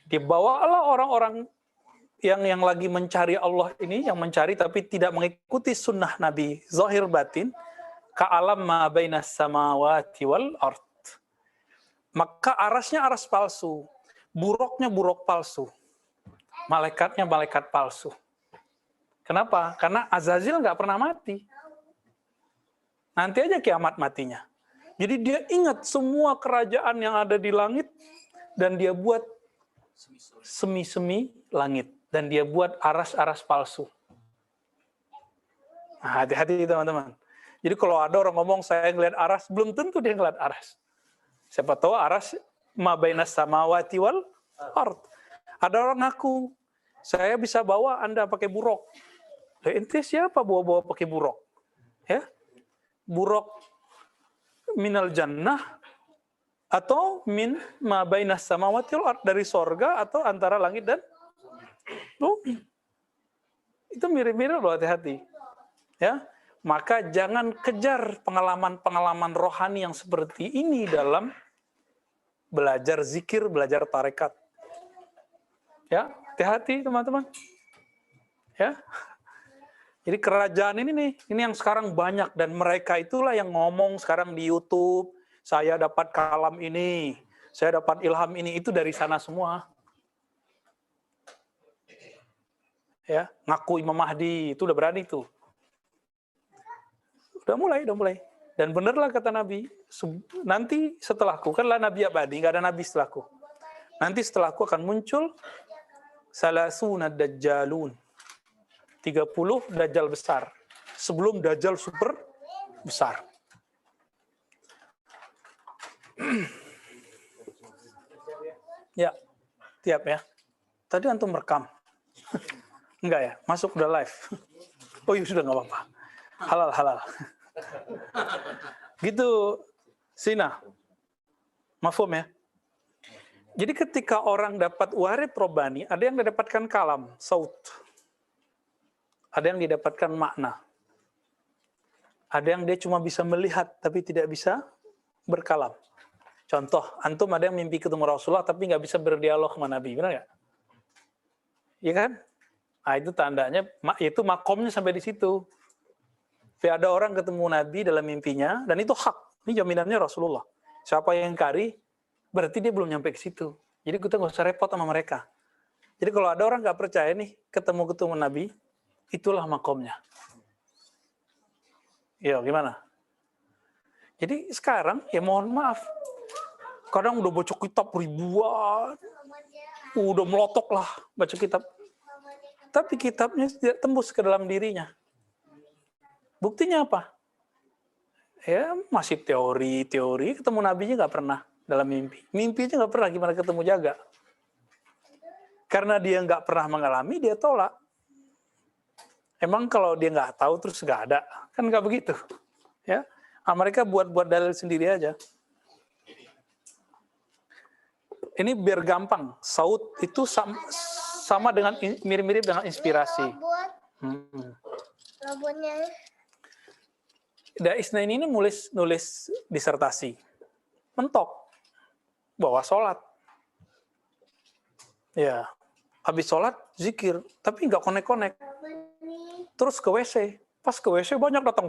Dibawalah orang-orang yang lagi mencari Allah ini, yang mencari tapi tidak mengikuti sunnah Nabi, zahir batin, ka'alam ma bainas samawati wal ard. Maka arasnya aras palsu, buruknya buruk palsu, malaikatnya malaikat palsu. Kenapa? Karena Azazil nggak pernah mati. Nanti aja kiamat matinya. Jadi dia ingat semua kerajaan yang ada di langit, dan dia buat semi-semi langit. Dan dia buat aras-aras palsu. Nah, hati-hati teman-teman. Jadi kalau ada orang ngomong saya ngeliat aras, belum tentu dia ngeliat aras. Siapa tahu aras ma bainas samawati wal ard. Ada orang ngaku, saya bisa bawa Anda pakai buruk. Lah ente siapa bawa-bawa pakai buruk? Ya? Buruk minal jannah atau min ma bainas samawati wal ard, dari sorga atau antara langit dan bumi. Itu mirip-mirip loh, hati-hati. Ya, maka jangan kejar pengalaman-pengalaman rohani yang seperti ini dalam belajar zikir, belajar tarekat. Ya, hati-hati teman-teman. Ya. Jadi kerajaan ini nih, ini yang sekarang banyak, dan mereka itulah yang ngomong sekarang di YouTube, saya dapat kalam ini, saya dapat ilham ini, itu dari sana semua. Ya, ngaku Imam Mahdi, itu udah berani tuh. Udah mulai. Dan benerlah kata Nabi, nanti setelahku, kan lah Nabi abadi, nggak ada Nabi setelahku. Nanti setelahku akan muncul salasuna dajjalun. 30 dajjal besar. Sebelum dajjal super besar. Ya, tiap ya. Tadi antum rekam. Enggak ya, masuk udah live. Oh iya sudah, nggak apa-apa. Halal. Gitu, Sina. Mafhum ya? Jadi ketika orang dapat warid robani, ada yang didapatkan kalam, saut. Ada yang didapatkan makna. Ada yang dia cuma bisa melihat, tapi tidak bisa berkalam. Contoh, antum ada yang mimpi ketemu Rasulullah, tapi nggak bisa berdialog sama Nabi. Benar nggak? Iya kan? Nah, itu tandanya, itu makomnya sampai di situ. Tapi ada orang ketemu Nabi dalam mimpinya, dan itu hak. Ini jaminannya Rasulullah. Siapa yang ingkari, berarti dia belum nyampe ke situ. Jadi kita nggak usah repot sama mereka. Jadi kalau ada orang nggak percaya nih, ketemu Nabi, itulah makomnya. Ya, gimana? Jadi sekarang, ya mohon maaf, kadang udah baca kitab ribuan, udah melotok lah baca kitab. Tapi kitabnya tidak tembus ke dalam dirinya. Buktinya apa? Ya masih teori, ketemu nabinya nggak pernah dalam mimpi. Mimpinya nggak pernah, gimana ketemu jaga. Karena dia nggak pernah mengalami, dia tolak. Emang kalau dia nggak tahu terus nggak ada, kan nggak begitu. Ya, mereka buat dalil sendiri aja. Ini biar gampang. Saut itu sama dengan mirip-mirip dengan inspirasi. Robotnya. Daisnaini ini nulis disertasi. Mentok. Bawa sholat. Ya. Habis sholat, zikir. Tapi nggak konek-konek. Terus ke WC. Pas ke WC banyak datang.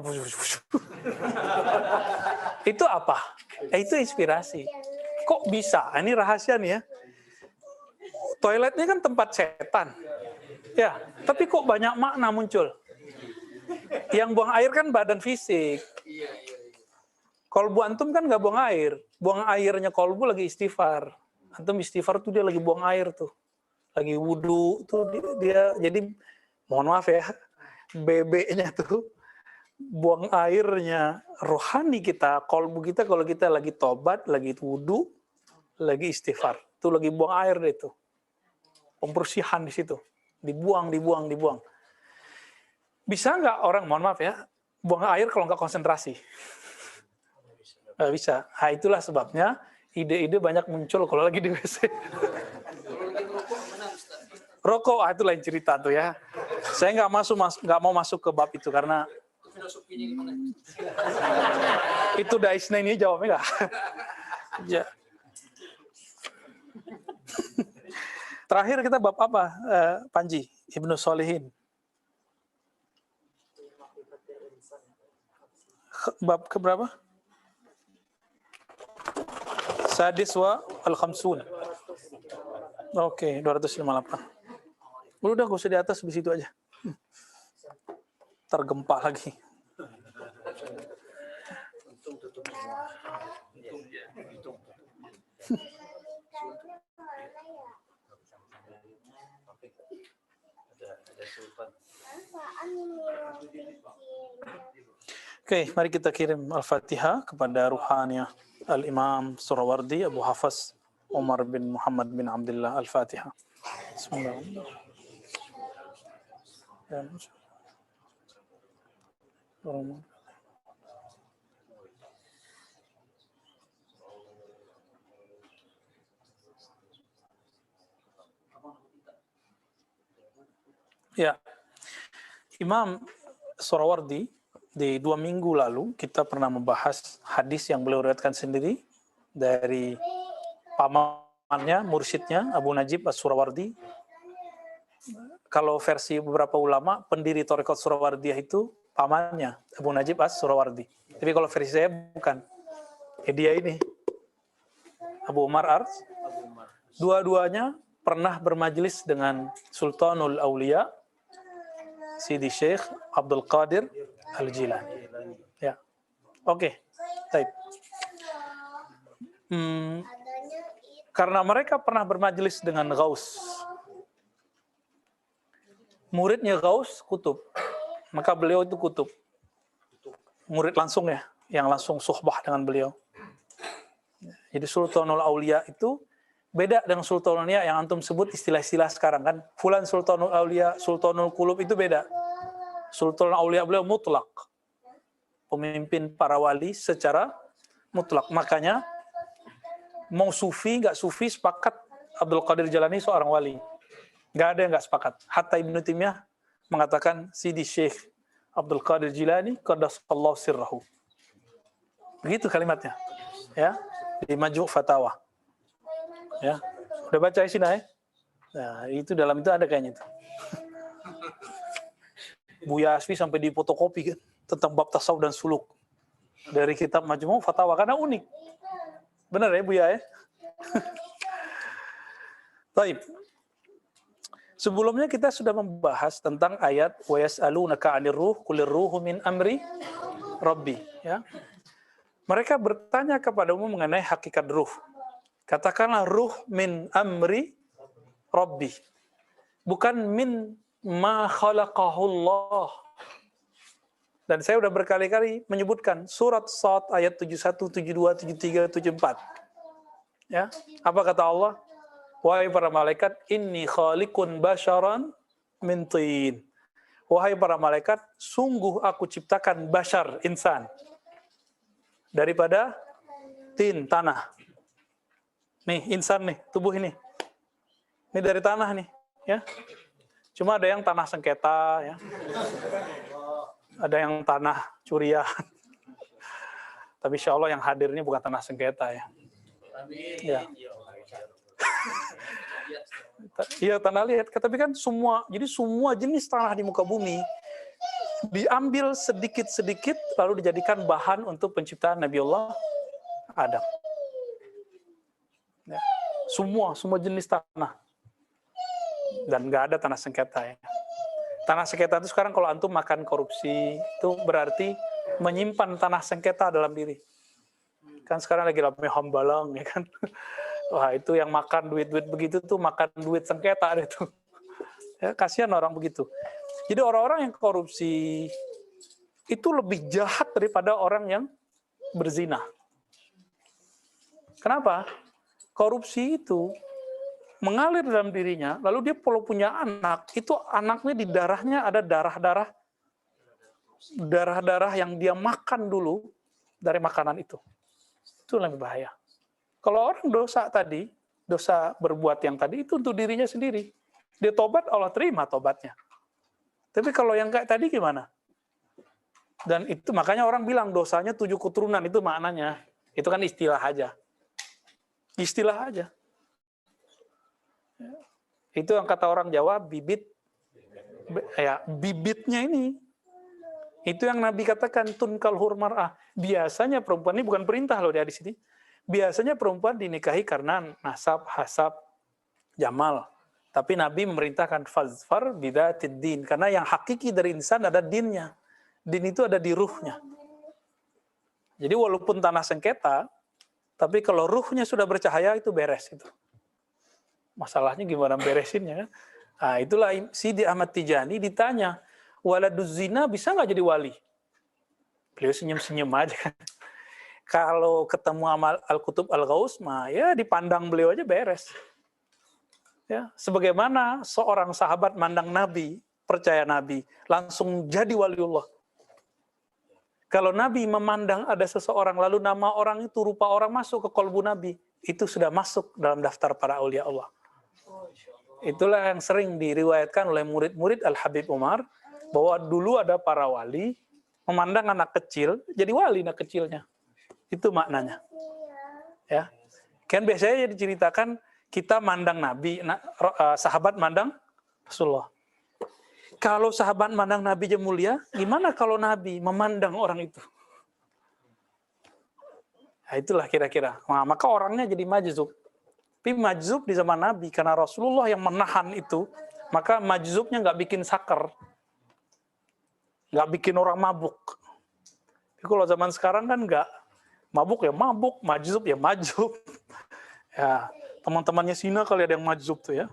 Itu apa? Itu inspirasi. Kok bisa? Ini rahasia nih ya. Toiletnya kan tempat setan. Ya, tapi kok banyak makna muncul. Yang buang air kan badan fisik. Kolbu antum kan nggak buang air. Buang airnya kolbu lagi istighfar. Antum istighfar tuh dia lagi buang air tuh. Lagi wudu tuh dia jadi mohon maaf ya. BB-nya tuh buang airnya rohani kita, kolbu kita kalau kita lagi tobat, lagi wudu, lagi istighfar. Tuh lagi buang air deh tuh. Pembersihan di situ. Dibuang. Bisa nggak orang, mohon maaf ya, buang air kalau nggak konsentrasi? Nggak bisa. Nah, itulah sebabnya ide-ide banyak muncul kalau lagi di WC. Rokok, itu lain cerita tuh ya. Saya nggak mau masuk ke bab itu karena itu Daisnaini jawabnya nggak. Ya. Terakhir kita bab apa, Panji? Ibnu Sholihin. Bab keberapa? Sadis wa al-khamsun. Oke, 258. Udah gak usah di atas, di situ aja. Tergempa lagi. Oke, mari kita kirim Al-Fatihah kepada ruhaniyah Al-Imam Surawardi Abu Hafaz Umar bin Muhammad bin Abdullah. Al-Fatihah. Bismillahirrahmanirrahim. Ya, Imam Surawardi di 2 minggu lalu kita pernah membahas hadis yang beliau riwayatkan sendiri dari pamannya, mursyidnya Abu Najib As-Surawardi. Kalau versi beberapa ulama, pendiri Thariqat Surawardiyah itu pamannya Abu Najib As-Surawardi. Tapi kalau versi saya bukan. Dia ini Abu Umar Ars. Dua-duanya pernah bermajelis dengan Sultanul Aulia Sidi Syekh Abdul Qadir Al-Jilani. Ya. Oke. Baik. Karena mereka pernah bermajelis dengan Ghaus. Muridnya Ghaus kutub. Maka beliau itu kutub. Murid langsung ya, yang langsung suhbah dengan beliau. Jadi Sultanul Aulia itu beda dengan Sultanul Aulia yang antum sebut istilah-istilah sekarang kan. Fulan Sultanul Aulia, Sultanul Qulub itu beda. Sultanul Aulia beliau mutlak. Pemimpin para wali secara mutlak. Makanya mau sufi nggak sufi sepakat Abdul Qadir Jalani seorang wali. Nggak ada yang nggak sepakat. Hatta Ibnu Taimiyah mengatakan Sidi Syekh Abdul Qadir Jilani qaddasallahu sirrahu. Begitu kalimatnya. Ya, di Majmu' Fatawa. Ya. Udah baca sini ya? Nah, itu dalam itu ada kayaknya itu. Buya Asfi sampai di fotokopi kan tentang bab tasawuf dan suluk dari kitab Majmu' Fatawa karena unik. Benar ya Buya ya? Baik. Sebelumnya kita sudah membahas tentang ayat wa yas'alunaka 'anir ruh qulir ruhu min amri rabbi, ya. Mereka bertanya kepadamu mengenai hakikat ruh. Katakanlah ruh min amri rabbi. Bukan min ma khalaqahullah. Dan saya sudah berkali-kali menyebutkan surat Shad ayat 71, 72, 73, 74. Ya, apa kata Allah? Wahai para malaikat, inni khaliqun basyaran min tin. Wahai para malaikat, sungguh aku ciptakan bashar, insan, daripada tin, tanah. Nih, insan nih, tubuh ini. Ini dari tanah nih, ya. Cuma ada yang tanah sengketa, ya. Ada yang tanah curian. Tapi insya Allah yang hadirnya bukan tanah sengketa, ya. Ya. Iya, tanah liat. Tapi kan semua jenis tanah di muka bumi diambil sedikit-sedikit lalu dijadikan bahan untuk penciptaan Nabi Allah Adam. Ya. Semua jenis tanah. Dan nggak ada tanah sengketa ya. Tanah sengketa itu sekarang kalau antum makan korupsi itu berarti menyimpan tanah sengketa dalam diri. Kan sekarang lagi ramai hambalang ya kan. Wah, itu yang makan duit-duit begitu tuh makan duit sengketa itu. Ya, kasihan orang begitu. Jadi orang-orang yang korupsi itu lebih jahat daripada orang yang berzina. Kenapa? Korupsi itu mengalir dalam dirinya, lalu dia kalau punya anak, itu anaknya di darahnya ada darah-darah yang dia makan dulu dari makanan itu. Itu lebih bahaya. Kalau orang dosa berbuat yang tadi, itu untuk dirinya sendiri. Dia tobat, Allah terima tobatnya. Tapi kalau yang kayak tadi gimana? Dan itu makanya orang bilang dosanya 7 keturunan, itu maknanya. Itu kan istilah aja. Istilah aja. Itu yang kata orang Jawa bibit, ya bibitnya ini. Itu yang Nabi katakan tunkal hurmar'ah. Biasanya perempuan ini bukan perintah loh dia di sini. Biasanya perempuan dinikahi karena nasab, hasab, jamal. Tapi Nabi memerintahkan fazfar bidatid din, karena yang hakiki dari insan ada dinnya. Din itu ada di ruhnya. Jadi walaupun tanah sengketa, tapi kalau ruhnya sudah bercahaya itu beres itu. Masalahnya gimana beresinnya? Nah, itulah Sidi Ahmad Tijani ditanya, waladuz zina bisa nggak jadi wali? Beliau senyum-senyum aja kan. Kalau ketemu sama Al-Kutub Al-Ghaus, ya dipandang beliau aja beres. Ya, sebagaimana seorang sahabat mandang Nabi, percaya Nabi, langsung jadi waliullah. Kalau Nabi memandang ada seseorang, lalu nama orang itu, rupa orang masuk ke kolbu Nabi, itu sudah masuk dalam daftar para aulia Allah. Itulah yang sering diriwayatkan oleh murid-murid Al-Habib Umar, bahwa dulu ada para wali, memandang anak kecil, jadi wali anak kecilnya. Itu maknanya. Ya, kan biasanya diceritakan, kita mandang Nabi, sahabat mandang Rasulullah. Kalau sahabat mandang Nabi aja mulia, gimana kalau Nabi memandang orang itu? Nah, itulah kira-kira. Nah, maka orangnya jadi majzub. Tapi majzub di zaman Nabi, karena Rasulullah yang menahan itu, maka majzubnya nggak bikin sakar. Nggak bikin orang mabuk. Tapi kalau zaman sekarang kan nggak. Mabuk ya mabuk, majzub ya majzub. Ya, teman-temannya Sina kali ada yang majzub tuh ya.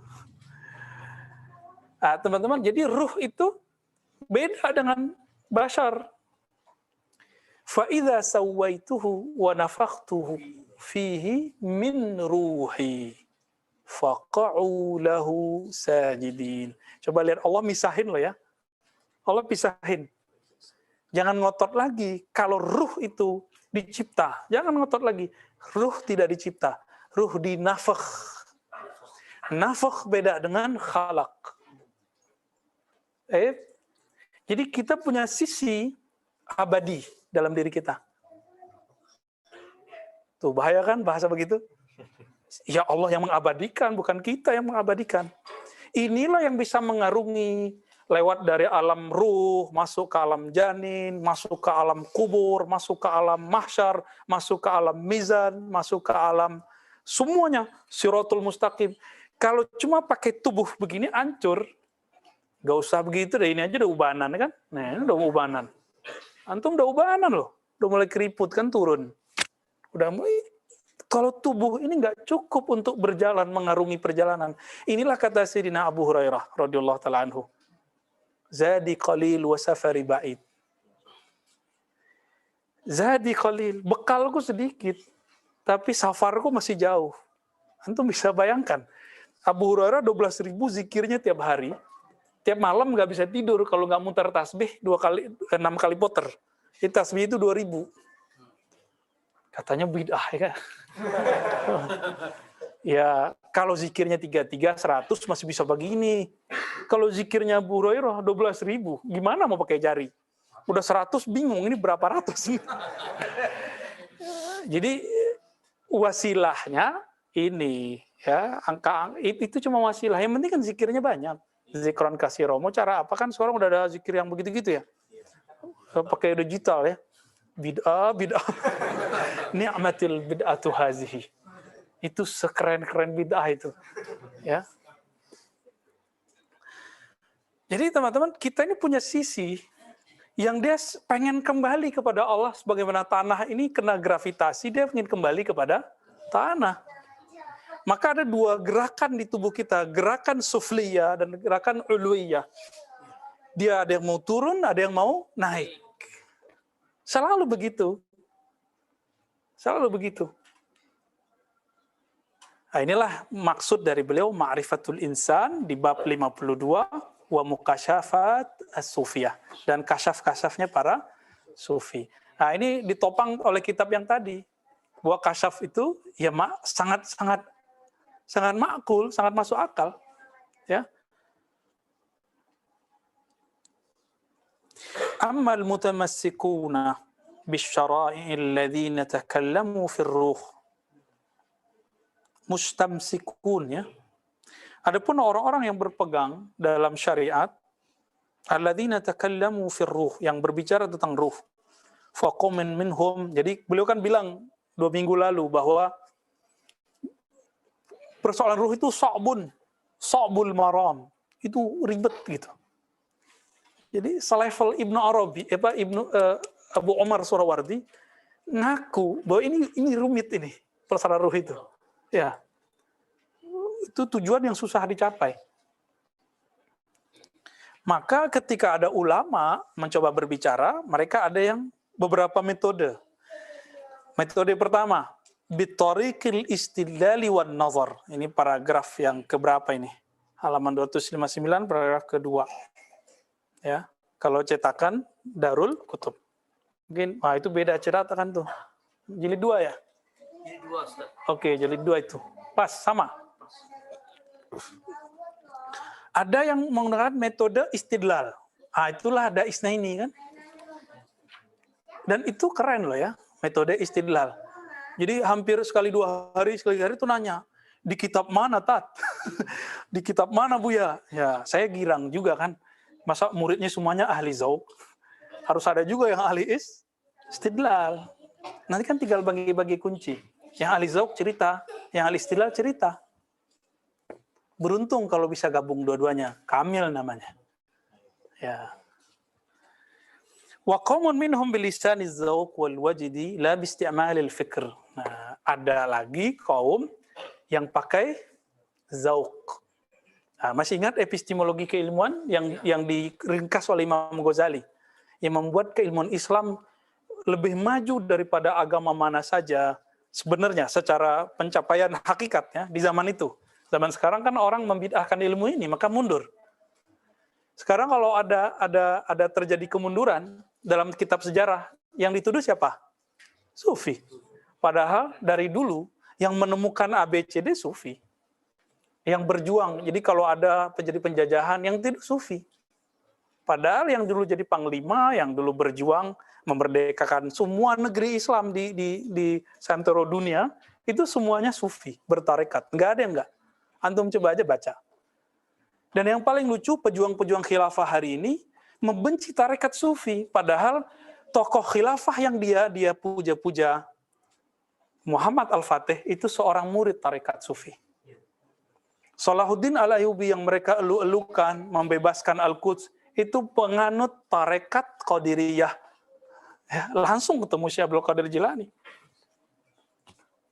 Nah, teman-teman, jadi ruh itu beda dengan bashar. Fa idza sawaituhu wa nafakhtuhu fihi min ruhi faqa'u lahu sajidin. Coba lihat Allah misahin loh ya. Allah pisahin. Jangan ngotot lagi. Kalau ruh itu dicipta, jangan ngotot lagi. Ruh tidak dicipta. Ruh dinafakh. Nafakh beda dengan khalaq. Jadi kita punya sisi abadi dalam diri kita. Tuh bahaya kan bahasa begitu? Ya Allah yang mengabadikan, bukan kita yang mengabadikan. Inilah yang bisa mengarungi lewat dari alam ruh, masuk ke alam janin, masuk ke alam kubur, masuk ke alam mahsyar, masuk ke alam mizan, masuk ke alam semuanya, siratul mustaqim. Kalau cuma pakai tubuh begini hancur, gak usah begitu deh, ini aja udah ubanan kan? Nah, ini udah ubanan. Antum udah ubanan loh, udah mulai keriput kan turun. Udah mulai, kalau tubuh ini nggak cukup untuk berjalan, mengarungi perjalanan. Inilah kata Sayyidina Abu Hurairah radhiyallahu ta'ala anhu. Zadi qalil wa safari ba'id. Zadi qalil, bekalku sedikit, tapi safarku masih jauh. Antum bisa bayangkan, Abu Hurairah 12.000 zikirnya tiap hari, tiap malam nggak bisa tidur kalau nggak muter tasbih 6 kali puter. Jadi tasbih itu 2.000. Katanya bid'ah ya kan? Ya, kalau zikirnya 33, 100 masih bisa begini. Kalau zikirnya Abu Hurairah 12.000, gimana mau pakai jari? Udah 100 bingung, ini berapa ratus? Jadi wasilahnya ini ya, angka itu cuma wasilah. Yang penting kan zikirnya banyak. Zikron kasiro. Mau cara apa kan sekarang udah ada zikir yang begitu-gitu ya. Pakai digital ya. Bid'ah. Ni'matil bid'atu hazihi. Itu sekeren-keren bid'ah itu. Ya. Jadi teman-teman, kita ini punya sisi yang dia pengen kembali kepada Allah, sebagaimana tanah ini kena gravitasi, dia ingin kembali kepada tanah. Maka ada dua gerakan di tubuh kita, gerakan sufliyah dan gerakan uluiyah. Dia ada yang mau turun, ada yang mau naik. Selalu begitu. Selalu begitu. Nah, inilah maksud dari beliau Ma'rifatul Insan di bab 52 wa mukasyafat as-sufiyah, dan kasyaf-kasyafnya para sufi. Nah, ini ditopang oleh kitab yang tadi. Bahwa kasyaf itu ya sangat makul, sangat masuk akal, ya. Ammal mutamassikuna bisyara'i'il ladzina takallamu fir ruh. Mustamsikun ya. Adapun orang-orang yang berpegang dalam syariat, alladzina takallamu fir ruh, yang berbicara tentang ruh. Faqomen minhum. Jadi beliau kan bilang 2 minggu lalu bahwa persoalan ruh itu sa'bul maram. Itu ribet gitu. Jadi selevel Ibnu Arabi, Abu Omar Surawardi ngaku bahwa ini rumit ini persoalan ruh itu. Ya. Itu tujuan yang susah dicapai. Maka ketika ada ulama mencoba berbicara, mereka ada yang beberapa metode. Metode pertama, bitariqil istidlali wan nazar. Ini paragraf yang keberapa ini? Halaman 259, paragraf kedua. Ya, kalau cetakan Darul Kutub. Mungkin, itu beda cetakan tuh. Jilid 2 ya? Jilid 2, Ustaz. Oke, jilid 2 itu. Pas, sama. Ada yang menggunakan metode istidlal. Itulah ada isnaini kan. Dan itu keren loh ya, metode istidlal. Jadi hampir sekali 2 hari itu nanya, di kitab mana Tat? Di kitab mana Buya? Ya, saya girang juga kan. Masa muridnya semuanya ahli zauq? Harus ada juga yang ahli istidlal. Nanti kan tinggal bagi-bagi kunci. Yang ahli zauq cerita, yang ahli istidlal cerita. Beruntung kalau bisa gabung dua-duanya. Kamil namanya. Ya. Wa qaumun minhum bilisaniz zauq wal wajdi la bi isti'malil fikr. Nah, ada lagi kaum yang pakai zauq. Nah, masih ingat epistemologi keilmuan yang diringkas oleh Imam Ghazali yang membuat keilmuan Islam lebih maju daripada agama mana saja sebenarnya secara pencapaian hakikatnya di zaman itu. Zaman sekarang kan orang membid'ahkan ilmu ini, maka mundur. Sekarang kalau ada terjadi kemunduran dalam kitab sejarah, yang dituduh siapa? Sufi. Padahal dari dulu yang menemukan ABCD Sufi. Yang berjuang. Jadi kalau ada terjadi penjajahan, yang tidak Sufi. Padahal yang dulu jadi panglima, yang dulu berjuang memerdekakan semua negeri Islam di santero dunia, itu semuanya Sufi, bertarekat. Nggak ada yang nggak. Antum coba aja baca. Dan yang paling lucu, pejuang-pejuang khilafah hari ini membenci tarekat Sufi. Padahal tokoh khilafah yang dia puja-puja, Muhammad Al-Fatih, itu seorang murid tarekat Sufi. Salahuddin Al-Ayyubi yang mereka elu-elukan, membebaskan Al-Quds, itu penganut tarekat Qadiriyah. Ya, langsung ketemu Syekh Abdul Qadir Jilani.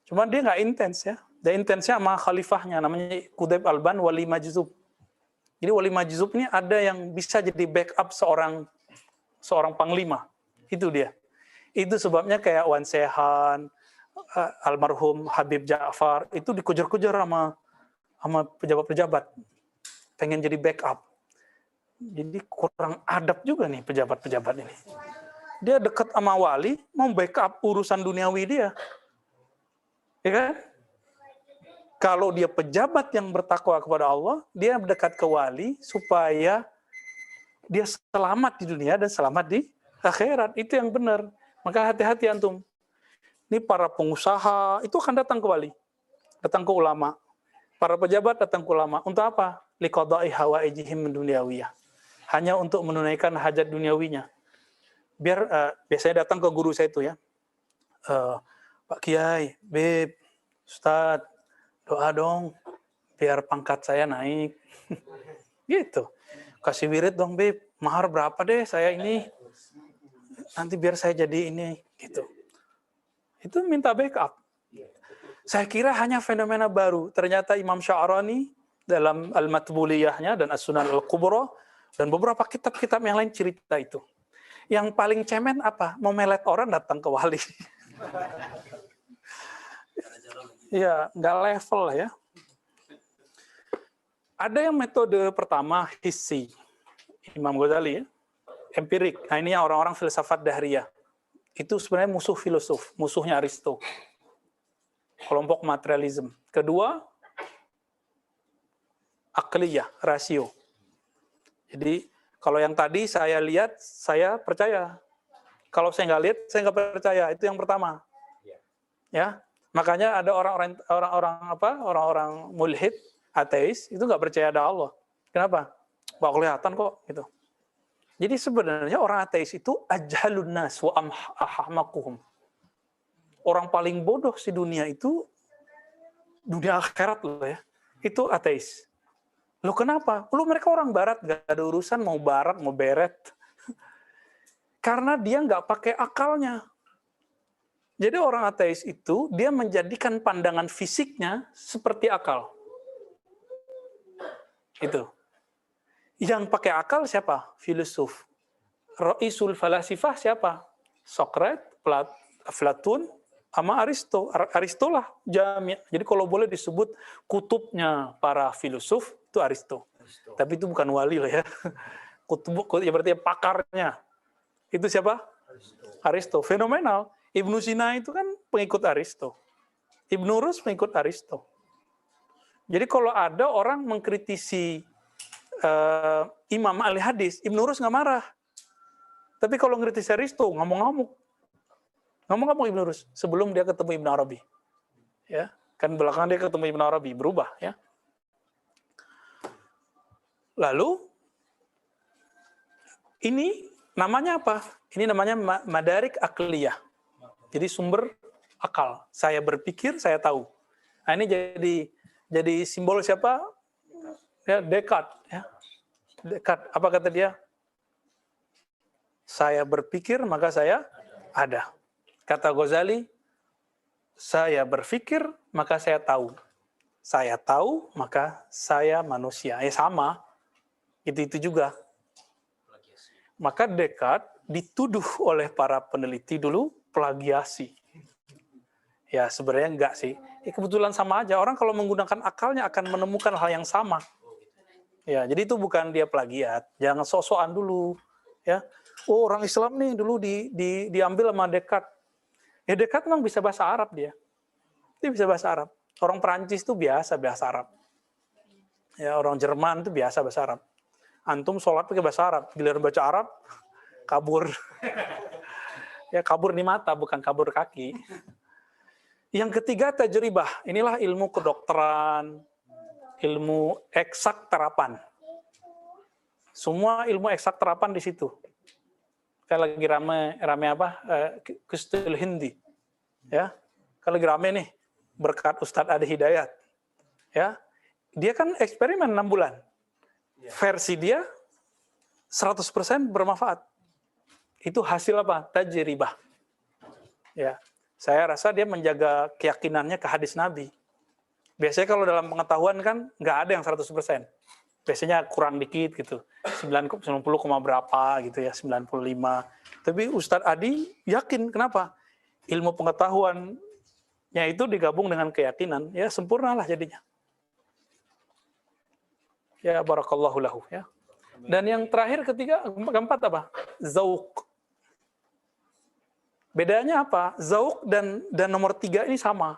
Cuman dia nggak intens ya. Dia intensnya sama khalifahnya, namanya Qutb Alban Wali Majzub. Jadi Wali Majzub ini ada yang bisa jadi backup seorang panglima. Itu dia. Itu sebabnya kayak Wan Sehan, almarhum Habib Ja'far, itu dikejar-kejar sama pejabat-pejabat. Pengen jadi backup. Jadi kurang adab juga nih pejabat-pejabat ini. Dia dekat sama wali, mau backup urusan duniawi dia. Ya kan? Kalau dia pejabat yang bertakwa kepada Allah, dia mendekat ke wali supaya dia selamat di dunia dan selamat di akhirat. Itu yang benar. Maka hati-hati antum. Ini para pengusaha itu akan datang ke wali, datang ke ulama. Para pejabat datang ke ulama. Untuk apa? Liqada'i hawaijihim dunyawiyah. Hanya untuk menunaikan hajat duniawinya. Biasanya datang ke guru saya itu ya. Pak Kiai, Beb, Ustadz, doa dong biar pangkat saya naik. Gitu. Kasih wirid dong, Beb. Mahar berapa deh saya ini? Nanti biar saya jadi ini. Gitu. Itu minta backup. Saya kira hanya fenomena baru. Ternyata Imam Sya'rani dalam Al-Matbuliyahnya dan As-Sunan Al-Kubra dan beberapa kitab-kitab yang lain cerita itu. Yang paling cemen apa? Memelet orang datang ke wali. Ya, nggak level lah ya. Ada yang metode pertama, hissi. Imam Ghazali, ya. Empirik. Nah, ini orang-orang filsafat dahriyah. Itu sebenarnya musuh filosof, musuhnya Aristo. Kelompok materialisme. Kedua, akliyah, rasio. Jadi, kalau yang tadi saya lihat, saya percaya. Kalau saya nggak lihat, saya nggak percaya. Itu yang pertama. Ya, makanya ada orang-orang mulhid ateis itu nggak percaya ada Allah. Kenapa? Nggak kelihatan kok gitu. Jadi sebenarnya orang ateis itu ajhalun nas wa ahmaquhum. Orang paling bodoh di dunia itu dunia akhirat loh ya. Itu ateis. Loh kenapa? Loh mereka orang barat, nggak ada urusan mau barat, mau beret. Karena dia nggak pakai akalnya. Jadi orang ateis itu, dia menjadikan pandangan fisiknya seperti akal. Itu. Yang pakai akal siapa? Filosof. Ra'isul falasifah siapa? Socrates, Platon, sama Aristo. Aristo lah jami'. Jadi kalau boleh disebut kutubnya para filosof, itu Aristo. Tapi itu bukan wali lah ya. Kutub, ya berarti pakarnya. Itu siapa? Aristo. Fenomenal. Ibnu Sina itu kan pengikut Aristo. Ibnu Rus pengikut Aristo. Jadi kalau ada orang mengkritisi Imam ahli hadis, Ibnu Rus nggak marah. Tapi kalau mengkritisi Aristo, ngamuk-ngamuk. Ngamuk-ngamuk Ibnu Rus sebelum dia ketemu Ibnu Arabi. Ya, kan belakangan dia ketemu Ibnu Arabi, berubah ya. Lalu ini namanya apa? Ini namanya madarik akliyah. Jadi sumber akal. Saya berpikir, saya tahu. Nah, ini jadi simbol siapa? Ya, Descartes. Ya. Descartes. Apa kata dia? Saya berpikir, maka saya ada. Kata Ghazali, saya berpikir, maka saya tahu. Saya tahu, maka saya manusia. Sama. Itu juga. Maka Descartes dituduh oleh para peneliti dulu plagiasi. Ya sebenarnya enggak sih. Ya, kebetulan sama aja. Orang kalau menggunakan akalnya akan menemukan hal yang sama. Ya, jadi itu bukan dia plagiat. Jangan sok-sokan dulu. Ya, oh orang Islam nih dulu diambil sama Descartes. Ya Descartes memang bisa bahasa Arab dia. Dia bisa bahasa Arab. Orang Perancis itu biasa bahasa Arab. Ya, orang Jerman itu biasa bahasa Arab. Antum sholat pakai bahasa Arab, giliran baca Arab, kabur. Ya kabur di mata, bukan kabur kaki. Yang ketiga tajribah. Inilah ilmu kedokteran, ilmu eksak terapan. Semua ilmu eksak terapan di situ. Kayak lagi rame apa? Kustul Hindi. Ya, kalau lagi rame nih berkat Ustadz Adi Hidayat. Ya, dia kan eksperimen 6 bulan. Versi dia 100% bermanfaat. Itu hasil apa? Tajribah. Ya, saya rasa dia menjaga keyakinannya ke hadis Nabi. Biasanya kalau dalam pengetahuan kan nggak ada yang 100%. Biasanya kurang dikit gitu. 90, berapa gitu ya, 95. Tapi Ustadz Adi yakin, kenapa? Ilmu pengetahuannya itu digabung dengan keyakinan, ya sempurnalah jadinya. Ya barakallahu lahu ya. Dan yang terakhir keempat apa? Zauq. Bedanya apa? Zauq dan nomor 3 ini sama.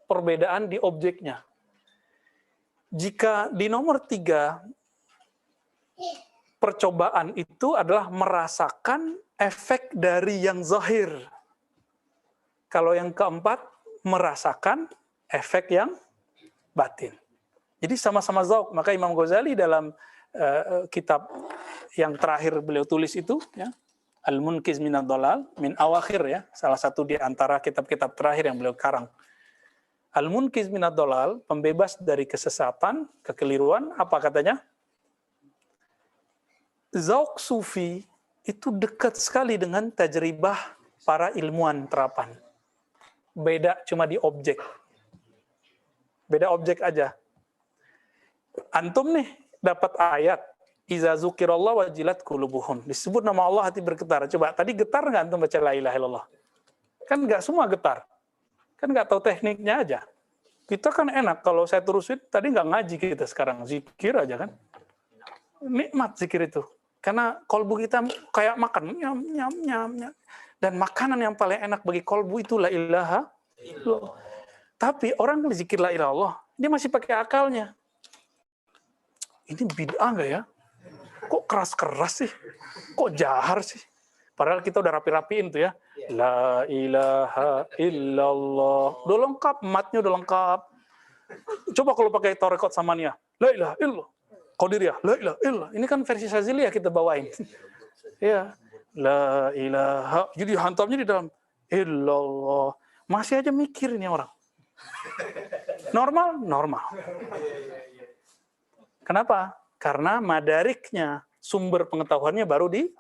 Perbedaan di objeknya. Jika di nomor 3 percobaan itu adalah merasakan efek dari yang zahir. Kalau yang keempat merasakan efek yang batin. Jadi sama-sama zauq. Maka Imam Ghazali dalam kitab yang terakhir beliau tulis itu, ya, Al-Munqiz minad Dhalal, min awakhir ya, salah satu di antara kitab-kitab terakhir yang beliau karang. Al-Munqiz minad Dhalal, pembebas dari kesesatan, kekeliruan, apa katanya? Zauq sufi itu dekat sekali dengan tajribah para ilmuwan terapan. Beda cuma di objek. Beda objek aja. Antum nih dapat ayat iza zukirallah wajilat qulubuhum. Disebut nama Allah hati bergetar. Coba tadi getar nggak antum baca la ilaha illallah? Kan nggak semua getar. Kan nggak tahu tekniknya aja. Kita kan enak kalau saya terusin tadi nggak ngaji kita sekarang zikir aja kan. Nikmat zikir itu. Karena kolbu kita kayak makan nyam nyam nyam nyam. Dan makanan yang paling enak bagi kolbu itu la ilaha illallah. Tapi orang yang zikir la ilaha illallah, dia masih pakai akalnya. Ini bid'ah nggak ya? Kok keras-keras sih? Kok jahar sih? Padahal kita udah rapi-rapiin tuh ya. La ilaha illallah. Udah lengkap, matnya udah lengkap. Coba kalau pakai Torekot Samaniyah, la ilaha illallah. Qadiriyah, la ilaha illallah. Ini kan versi Saziliyah kita bawain. Ya, la ilaha. Jadi hantamnya di dalam illallah. Masih aja mikir ini orang. Normal, normal. Kenapa? Karena madariknya, sumber pengetahuannya baru di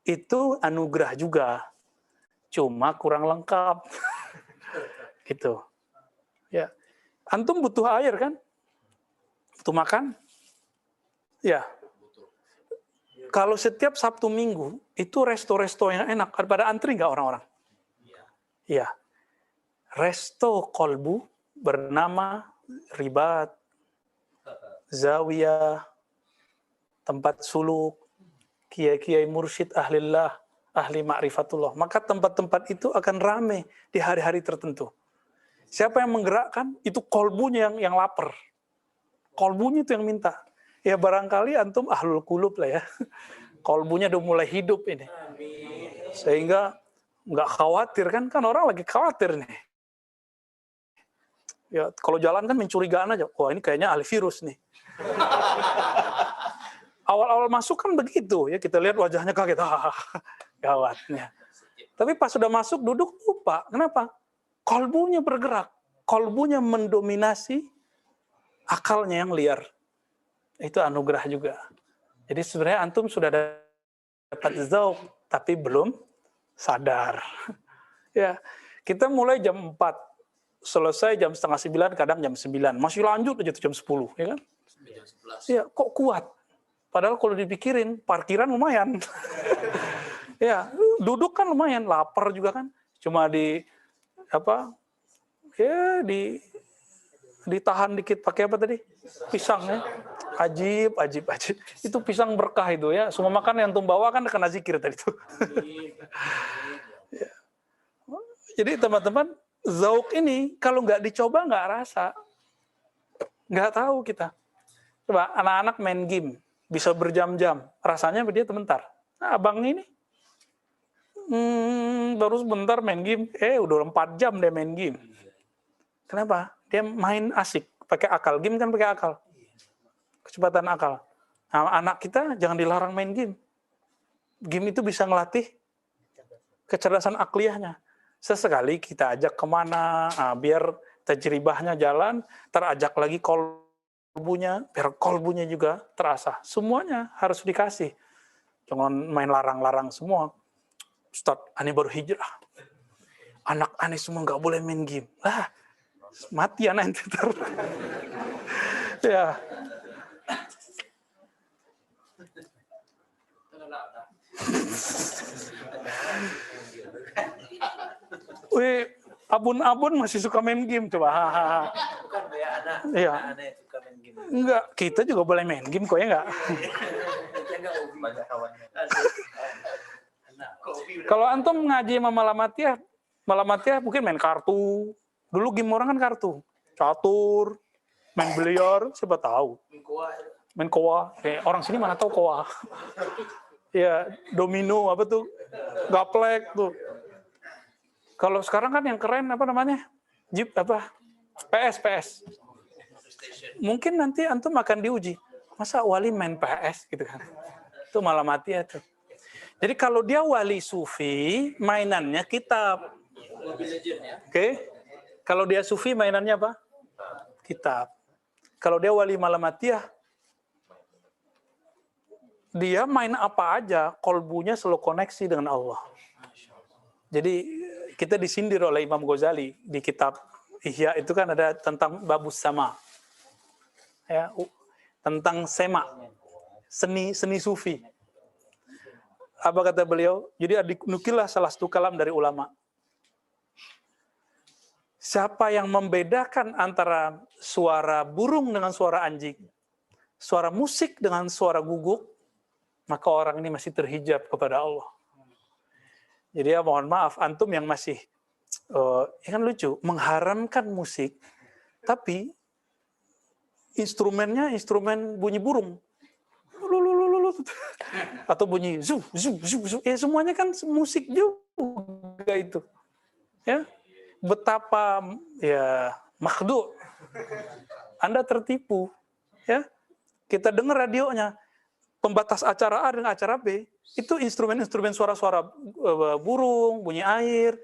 itu anugerah juga. Cuma kurang lengkap. Gitu. Ya. Antum butuh air kan? Butuh makan? Ya. Kalau setiap Sabtu Minggu, itu resto-resto yang enak. Pada antri nggak orang-orang? Iya. Resto kolbu bernama Ribat, Zawiyah, tempat suluk, kiai-kiai mursyid ahlillah, ahli ma'rifatullah. Maka tempat-tempat itu akan rame di hari-hari tertentu. Siapa yang menggerakkan? Itu kolbunya yang lapar. Kolbunya itu yang minta. Ya barangkali antum ahlul qulub lah ya. Kolbunya udah mulai hidup ini. Sehingga nggak khawatir kan orang lagi khawatir nih. Ya kalau jalan kan mencurigaan aja. Wah ini kayaknya ahli virus nih. Awal-awal masuk kan begitu ya, kita lihat wajahnya kaget. Gawatnya. Tapi pas sudah masuk duduk lupa. Kenapa? Kolbunya bergerak. Kolbunya mendominasi akalnya yang liar. Itu anugerah juga. Jadi sebenarnya antum sudah dapat zauq, tapi belum sadar. Ya, kita mulai jam 4, selesai jam 8:30, kadang jam 9. Masih lanjut aja jam 10, ya kan? Ya, kok kuat? Padahal kalau dipikirin, parkiran lumayan. Ya, duduk kan lumayan, lapar juga kan. Cuma ditahan dikit pakai apa tadi? Pisang ya. Ajib. Itu pisang berkah itu ya. Semua makan yang antum bawa kan kena zikir tadi itu. Ya. Jadi teman-teman, zauq ini kalau nggak dicoba nggak rasa. Nggak tahu kita. Coba anak-anak main game, bisa berjam-jam. Rasanya dia sebentar. Nah, abang ini baru sebentar main game, udah 4 jam dia main game. Kenapa? Dia main asik, pakai akal. Game kan pakai akal. Kecepatan akal. Nah, anak kita jangan dilarang main game. Game itu bisa ngelatih kecerdasan akliyahnya. Sesekali kita ajak kemana, biar tajribahnya jalan, terajak lagi kolbunya, biar kolbunya juga terasa. Semuanya harus dikasih. Jangan main larang-larang semua. Ustaz, aneh baru hijrah. Anak aneh semua nggak boleh main game. Mati anak nanti ntar. Ya. Wih, abun-abun masih suka main game coba. Bukan ya anak. Iya. Anak suka main game. Enggak, kita juga boleh main game kok ya enggak. Banyak kawannya. Kalau antum ngaji sama Malamatiyah mungkin main kartu. Dulu game orang kan kartu. Catur, main biliar, siapa tahu. Main koa. Orang sini mana tahu koa. Ya, domino apa tuh? Gaplek tuh. Kalau sekarang kan yang keren apa namanya? Jeep apa? PS. Mungkin nanti antum akan diuji. Masa wali main PS gitu kan? Itu Malamatiyah tuh. Jadi kalau dia wali sufi, mainannya kitab. Oke? Kalau dia sufi, mainannya apa? Kitab. Kalau dia wali Malamatiyah, dia main apa aja, kolbunya selalu koneksi dengan Allah. Jadi kita disindir oleh Imam Ghazali di kitab Ihya itu kan ada tentang babus sama, ya, tentang sema, seni sufi. Apa kata beliau? Jadi nukilah salah satu kalam dari ulama. Siapa yang membedakan antara suara burung dengan suara anjing, suara musik dengan suara guguk, maka orang ini masih terhijab kepada Allah. Jadi ya mohon maaf, antum yang masih, ya kan lucu, mengharamkan musik, tapi instrumennya instrumen bunyi burung. Atau bunyi zu, ya semuanya kan musik juga itu. Ya, betapa ya Makhdu'. Anda tertipu. Ya. Kita dengar radionya, pembatas acara A dengan acara B, itu instrumen-instrumen suara-suara burung, bunyi air.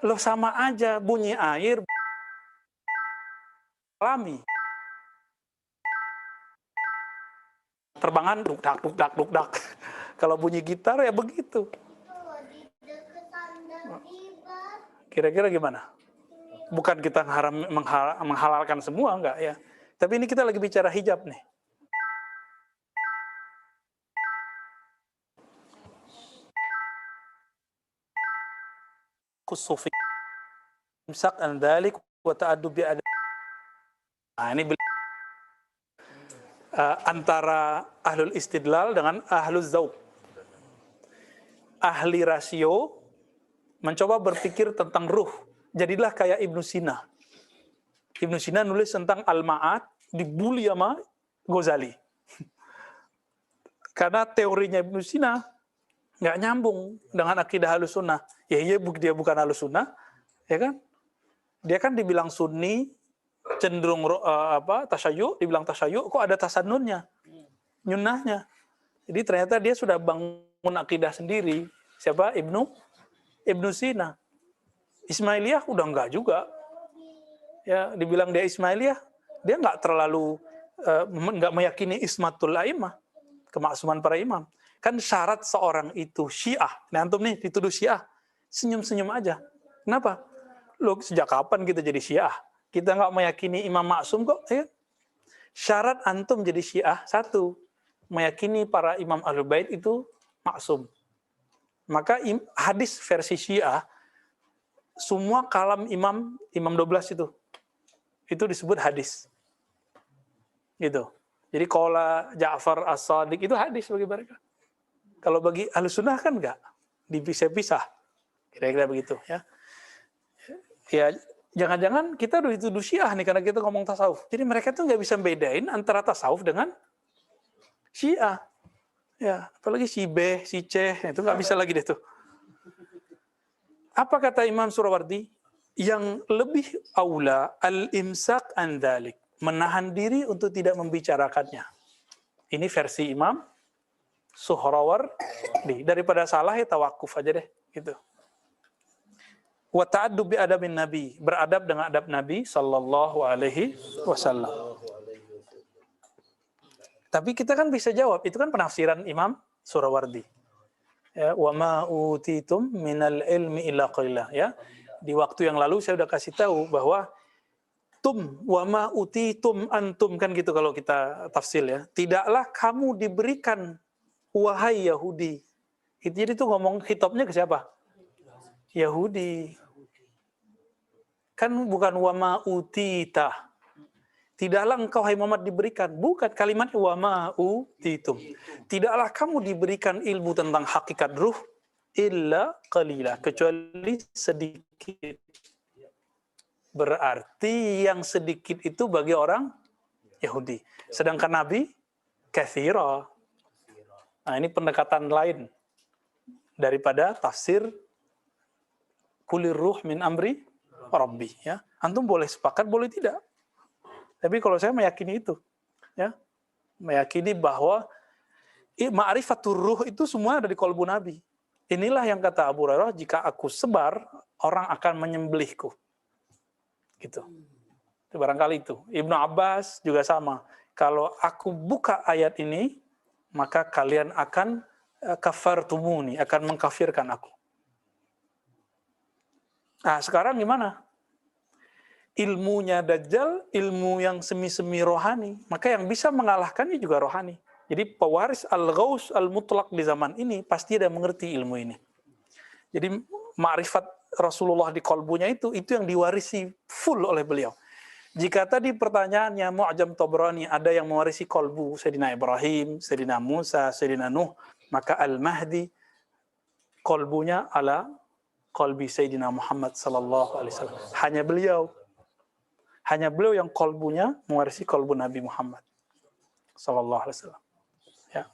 Loh sama aja, bunyi air alami. Terbangan duk dak. Kalau bunyi gitar ya begitu. Kira-kira gimana? Bukan kita menghalalkan semua, enggak ya. Tapi ini kita lagi bicara hijab nih. Kusufi imsak an dzalik wa ta'addub bi adab. Nah, ini antara ahlul istidlal dengan ahlul zauq. Ahli rasio mencoba berpikir tentang ruh. Jadilah kayak Ibnu Sina. Ibnu Sina nulis tentang Al-Ma'ad, dibully sama Ghazali. Karena teorinya Ibnu Sina nggak nyambung dengan akidah Ahlus Sunnah. Ya iya, dia bukan Ahlus Sunnah, ya kan? Dia kan dibilang Sunni, cenderung tasyayyu, dibilang tasyayyu, kok ada tasannunnya, nyunnahnya. Jadi ternyata dia sudah bangun akidah sendiri. Siapa? Ibnu Sina. Ismailiyah udah enggak juga. Ya, dibilang dia Ismailiyah, dia enggak terlalu enggak meyakini ismatul a'immah, kemaksuman para imam. Kan syarat seorang itu Syiah. Nah, antum nih dituduh Syiah, senyum-senyum aja. Kenapa? Loh, sejak kapan kita jadi Syiah? Kita enggak meyakini imam maksum kok, ya. Syarat antum jadi Syiah, satu, meyakini para imam Ahlul Bait itu maksum. Maka hadis versi Syiah, semua kalam imam 12 itu disebut hadis. Gitu. Jadi qala Ja'far As-Shadiq itu hadis bagi mereka. Kalau bagi Ahlus Sunnah kan enggak, dipisah-pisah. Kira-kira begitu ya. Ya, jangan-jangan kita udah dituduh Syiah nih karena kita ngomong tasawuf. Jadi mereka tuh nggak bisa bedain antara tasawuf dengan Syiah. Ya, apalagi si B, si C, itu nggak bisa lagi deh tuh. Apa kata Imam Surawardi? Yang lebih aula al-imsak an dzalik, menahan diri untuk tidak membicarakannya. Ini versi Imam Suhrawardi. Daripada salah ya tawakuf aja deh, gitu. Wa ta'addub bi adabin Nabi, beradab dengan adab Nabi sallallahu alaihi wasallam. Tapi kita kan bisa jawab, itu kan penafsiran Imam Surawardi. Ya, wa ma utitum minal ilmi illa qalila, ya. Di waktu yang lalu saya udah kasih tahu bahwa wa ma utitum antum, kan gitu kalau kita tafsir ya. Tidaklah kamu diberikan wahai Yahudi. Jadi itu ngomong khitabnya ke siapa? Yahudi. Kan bukan wa ma utita. Tidaklah engkau hai Muhammad diberikan, bukan kalimat wa ma utitum. Tidaklah kamu diberikan ilmu tentang hakikat ruh illa qalila, kecuali sedikit. Berarti yang sedikit itu bagi orang Yahudi. Sedangkan Nabi katsira. Nah, ini pendekatan lain daripada tafsir kulir ruh min amri rabbi, ya. Antum boleh sepakat, boleh tidak. Tapi kalau saya meyakini itu, ya, meyakini bahwa ma'rifatur ruh itu semua ada di qalbu Nabi. Inilah yang kata Abu Hurairah, jika aku sebar, orang akan menyembelihku. Gitu. Itu barangkali itu. Ibnu Abbas juga sama. Kalau aku buka ayat ini, maka kalian akan kafartumuni, akan mengkafirkan aku. Nah, sekarang gimana? Ilmunya Dajjal, ilmu yang semi-semi rohani. Maka yang bisa mengalahkannya juga rohani. Jadi pewaris al-ghaus al-mutlaq di zaman ini pasti ada mengerti ilmu ini. Jadi ma'rifat Rasulullah di kolbunya itu yang diwarisi full oleh beliau. Jika tadi pertanyaannya Mu'jam Tabrani ada yang mewarisi kolbu Sayyidina Ibrahim, Sayyidina Musa, Sayyidina Nuh, maka Al-Mahdi kolbunya ala kolbi Sayyidina Muhammad sallallahu alaihi wasallam. Hanya beliau yang kolbunya mewarisi kolbu Nabi Muhammad sallallahu alaihi wasallam. Ya.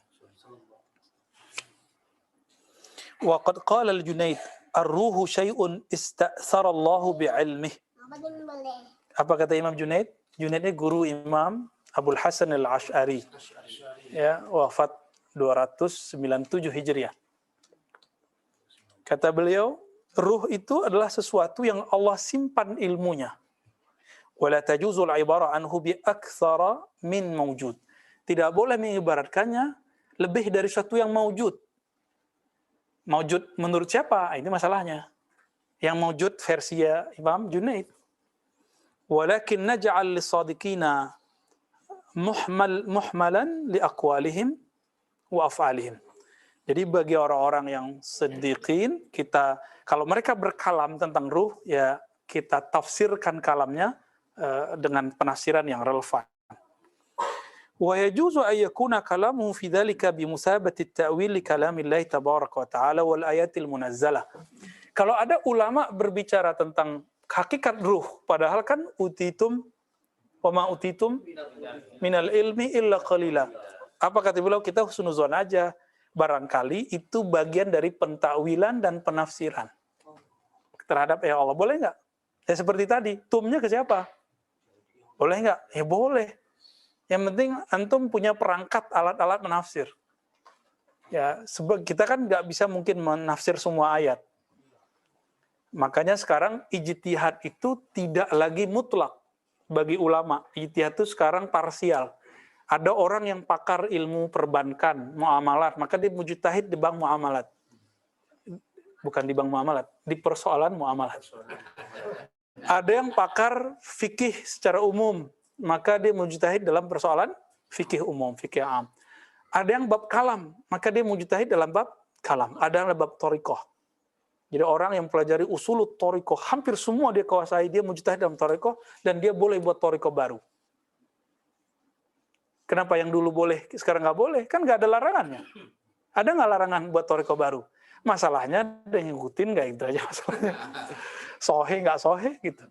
Wa qad qala al-Junayd ar-ruhu syai'un ista'thara Allah bi'ilmih. Apa kata Imam Junaid? Junaid ini guru Imam Abul Hasan al-Ash'ari. Ya, wafat 297 Hijriah. Kata beliau, ruh itu adalah sesuatu yang Allah simpan ilmunya. Wala tajuzul ibara anhu bi aktsara min mawjud. Tidak boleh mengibaratkannya lebih dari sesuatu yang maujud. Maujud menurut siapa? Ini masalahnya. Yang maujud versi Imam Junaid. Walakin naj'al lis-sadiqina muhmalan li aqwalihim wa af'alihim. Jadi bagi orang-orang yang siddiqin, kita kalau mereka berkalam tentang ruh, ya kita tafsirkan kalamnya dengan penafsiran yang relevan. Wa yajuzu an yakuna kalamuhu fi dzalika bi musabati at-ta'wil li kalamillahi tabaraka wa ta'ala wal ayatil munazzalah. Kalau ada ulama berbicara tentang hakikat ruh, padahal kan utitum wa ma utitum minal ilmi illa qalila. Apa kata beliau? Kita husnuzon aja. Barangkali itu bagian dari pentakwilan dan penafsiran terhadap ya Allah. Boleh nggak? Ya seperti tadi, tumnya ke siapa? Boleh nggak? Ya boleh. Yang penting antum punya perangkat alat-alat menafsir. Ya, kita kan nggak bisa mungkin menafsir semua ayat. Makanya sekarang ijtihad itu tidak lagi mutlak bagi ulama. Ijtihad itu sekarang parsial. Ada orang yang pakar ilmu perbankan, muamalat, maka dia mujtahid di bank muamalat. Bukan di bank muamalat, di persoalan muamalat. Ada yang pakar fikih secara umum, maka dia mujtahid dalam persoalan fikih umum, fikih am. Ada yang bab kalam, maka dia mujtahid dalam bab kalam. Ada yang bab thariqah. Jadi orang yang pelajari usulut thariqah, hampir semua dia kuasai, dia mujtahid dalam thariqah, dan dia boleh buat thariqah baru. Kenapa yang dulu boleh, sekarang nggak boleh? Kan nggak ada larangannya. Ada nggak larangan buat thariqah baru? Masalahnya ada yang ngikutin nggak, itu aja masalahnya. Sohe nggak sohe gitu.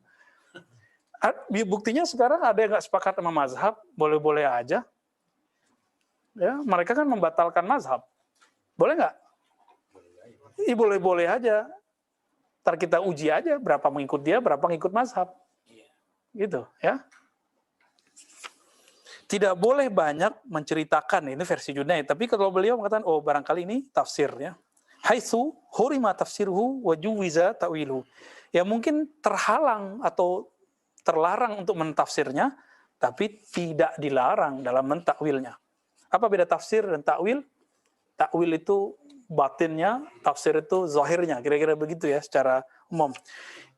Buktinya sekarang ada yang nggak sepakat sama mazhab, boleh-boleh aja. Ya, mereka kan membatalkan mazhab. Boleh nggak? Boleh-boleh aja. Ntar kita uji aja berapa mengikut dia, berapa ngikut mazhab. Gitu, ya. Tidak boleh banyak menceritakan, ini versi Junaid, tapi kalau beliau mengatakan, oh barangkali ini tafsirnya. Haitsu hurima tafsiruhu wa juwiza ta'wiluhu. Ya mungkin terhalang atau terlarang untuk mentafsirnya, tapi tidak dilarang dalam mentakwilnya. Apa beda tafsir dan takwil? Takwil itu batinnya, tafsir itu zahirnya, kira-kira begitu ya secara umum.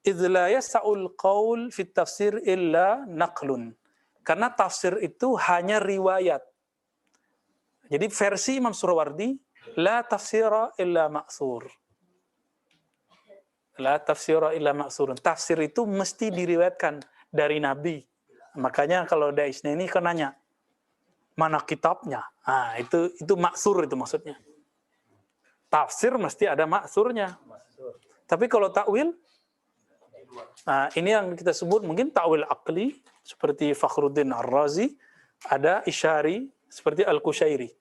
Idz la yas'ul qaul fit tafsir illa naqlun. Karena tafsir itu hanya riwayat. Jadi versi Imam Surawardi, la tafsira illa ma'sur. La tafsira illa ma'surun. Tafsir itu mesti diriwayatkan dari Nabi. Makanya kalau ada Isna ini kan nanya, mana kitabnya? Nah, itu maksur itu maksudnya. Tafsir mesti ada maksurnya. Tapi kalau takwil, nah ini yang kita sebut mungkin takwil aqli, seperti Fakhruddin Ar-Razi, ada Isyari, seperti Al-Qushairi.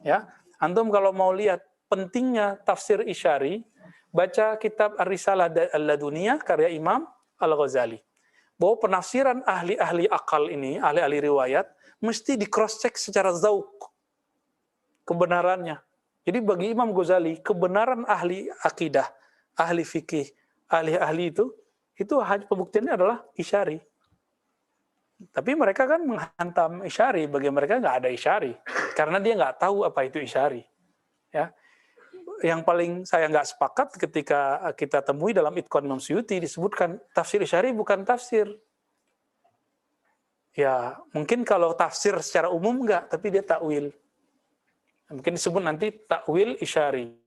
Ya, antum kalau mau lihat pentingnya tafsir Isyari, baca kitab Ar-Risalah Al-Laduniyah karya Imam Al-Ghazali. Bahwa penafsiran ahli-ahli akal ini, ahli-ahli riwayat, mesti di cross check secara zauq kebenarannya. Jadi bagi Imam Ghazali, kebenaran ahli akidah, ahli fikih, ahli-ahli itu hanya pembuktiannya adalah Isyari. Tapi mereka kan menghantam Isyari, bagi mereka nggak ada Isyari, karena dia nggak tahu apa itu Isyari. Ya, yang paling saya nggak sepakat ketika kita temui dalam Itqan Imam Suyuti disebutkan tafsir Isyari bukan tafsir. Ya, mungkin kalau tafsir secara umum nggak, tapi dia takwil. Mungkin disebut nanti takwil Isyari.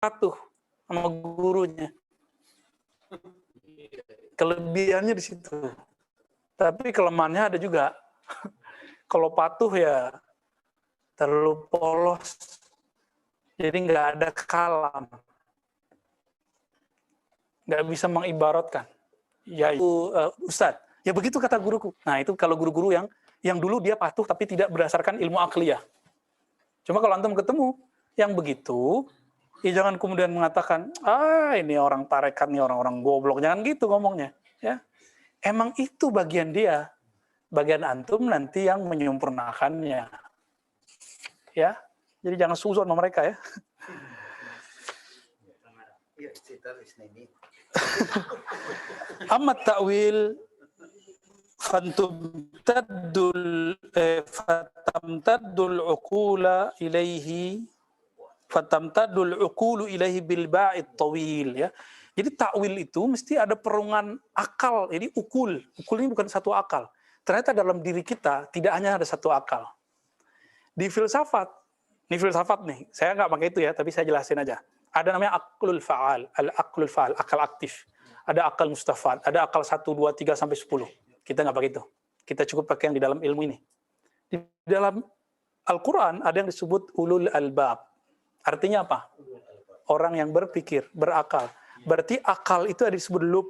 patuh sama gurunya. Kelebihannya di situ. Tapi kelemahannya ada juga. Kalau patuh ya terlalu polos. Jadi nggak ada kalam. Nggak bisa mengibaratkan. Yaitu Ustadz, ya begitu kata guruku. Nah itu kalau guru-guru yang dulu dia patuh tapi tidak berdasarkan ilmu akliyah. Cuma kalau antum ketemu yang begitu, ya jangan kemudian mengatakan, ini orang tarekat nih, orang-orang goblok. Jangan gitu ngomongnya. Ya, emang itu bagian dia. Bagian antum nanti yang menyempurnakannya. Ya, jadi jangan suzon sama mereka ya. Amma ta'wil fatamtaddul uqula ilaihi bil ba'id tawil ya. Jadi takwil itu mesti ada perungan akal. Jadi ukul ini bukan satu akal. Ternyata dalam diri kita tidak hanya ada satu akal. Di filsafat, saya nggak pakai itu ya, tapi saya jelasin aja. Ada namanya aklul fa'al, al-aklul fa'al, akal aktif. Ada akal mustafad, ada akal 1, 2, 3, sampai 10. Kita nggak pakai itu. Kita cukup pakai yang di dalam ilmu ini. Di dalam Al-Quran ada yang disebut ulul albab. Artinya apa? Orang yang berpikir, berakal. Berarti akal itu ada disebut lub.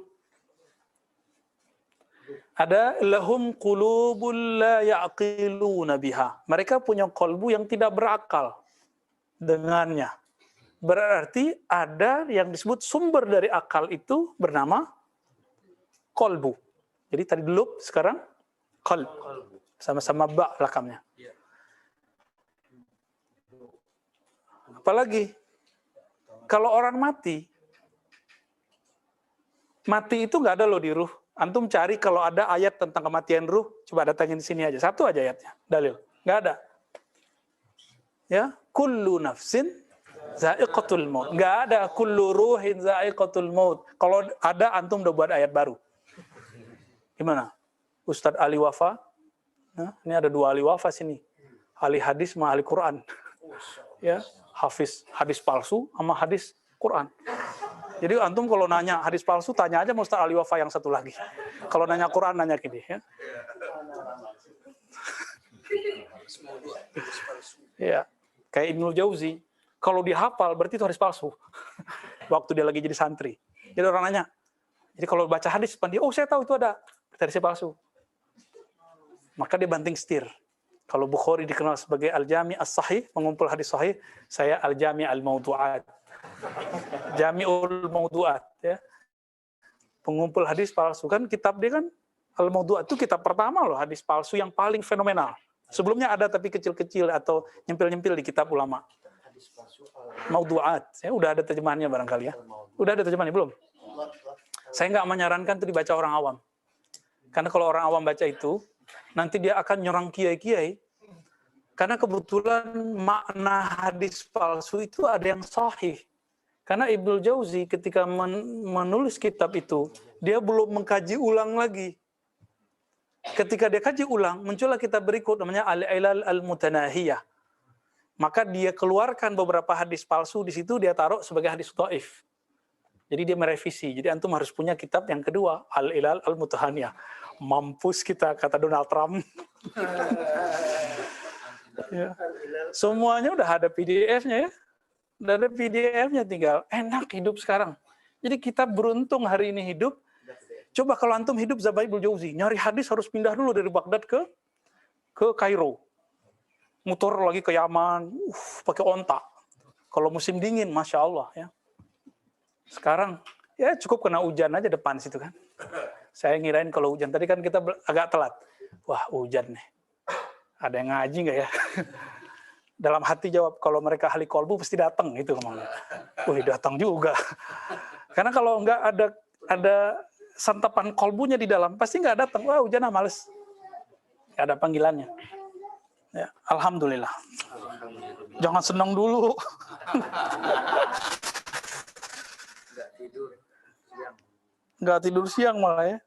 Ada lahum qulubul la ya'qiluna biha. Mereka punya kolbu yang tidak berakal dengannya. Berarti ada yang disebut sumber dari akal itu bernama kolbu. Jadi tadi lub, sekarang qalb. Sama-sama ba lakamnya. Apalagi kalau orang mati itu nggak ada loh di ruh. Antum cari kalau ada ayat tentang kematian ruh, coba datangin di sini aja. Satu aja ayatnya, dalil. Nggak ada. Ya, kullu nafsin za'iqatul maut. Nggak ada kullu ruhin za'iqatul maut. Kalau ada, antum udah buat ayat baru. Gimana? Ustadz Ali Wafa. Nah, ini ada 2 Ali Wafa sini. Ahli hadis sama ahli Quran. Ya, hafiz hadis palsu sama hadis Quran. Jadi antum kalau nanya hadis palsu, tanya aja Ustaz Ali Wafa yang satu lagi. Kalau nanya Quran, nanya gini. Ya. Ya, kayak Ibnul Jauzi. Kalau dihafal, berarti itu hadis palsu. Waktu dia lagi jadi santri. Jadi orang nanya. Jadi kalau baca hadis, dia, saya tahu itu ada hadis palsu. Maka dia banting setir. Kalau Bukhari dikenal sebagai Al-Jami' As-Sahih, mengumpul hadis sahih, saya Al-Jami' Al-Mawdu'at. Jami'ul Mawdu'at ya. Pengumpul hadis palsu kan kitab dia kan Al-Mawdu'at itu kitab pertama loh hadis palsu yang paling fenomenal. Sebelumnya ada tapi kecil-kecil atau nyempil-nyempil di kitab ulama. Mawdu'at. Ya udah ada terjemahannya barangkali ya. Udah ada terjemahannya belum? Saya nggak menyarankan itu dibaca orang awam. Karena kalau orang awam baca itu nanti dia akan nyerang kiai-kiai. Karena kebetulan makna hadis palsu itu ada yang sahih. Karena Ibnu Jauzi ketika menulis kitab itu, dia belum mengkaji ulang lagi. Ketika dia kaji ulang, muncullah kitab berikut namanya Al-Ilal Al-Mutanahiyah. Maka dia keluarkan beberapa hadis palsu di situ, dia taruh sebagai hadis dhaif. Jadi dia merevisi. Jadi antum harus punya kitab yang kedua, Al-Ilal Al-Mutanahiyah. Mampus kita, kata Donald Trump. Ya. Semuanya udah ada PDF-nya ya. Udah ada PDF-nya, tinggal enak hidup sekarang. Jadi kita beruntung hari ini hidup. Coba kalau antum hidup zaman Ibnu Jauzi, nyari hadis harus pindah dulu dari Baghdad ke Kairo. Muter lagi ke Yaman, pakai onta. Kalau musim dingin, Masya Allah ya. Sekarang ya cukup kena hujan aja depan situ kan. Saya ngirain kalau hujan, tadi kan kita agak telat. Wah hujan nih. Ada yang ngaji nggak ya? Dalam hati jawab, kalau mereka ahli kolbu pasti datang gitu ngomongnya. Wih datang juga. Karena kalau nggak ada santapan kolbunya di dalam, pasti nggak datang. Wah hujan males. Nggak ada panggilannya. Ya, Alhamdulillah. Jangan senang dulu. Nggak tidur siang malah ya.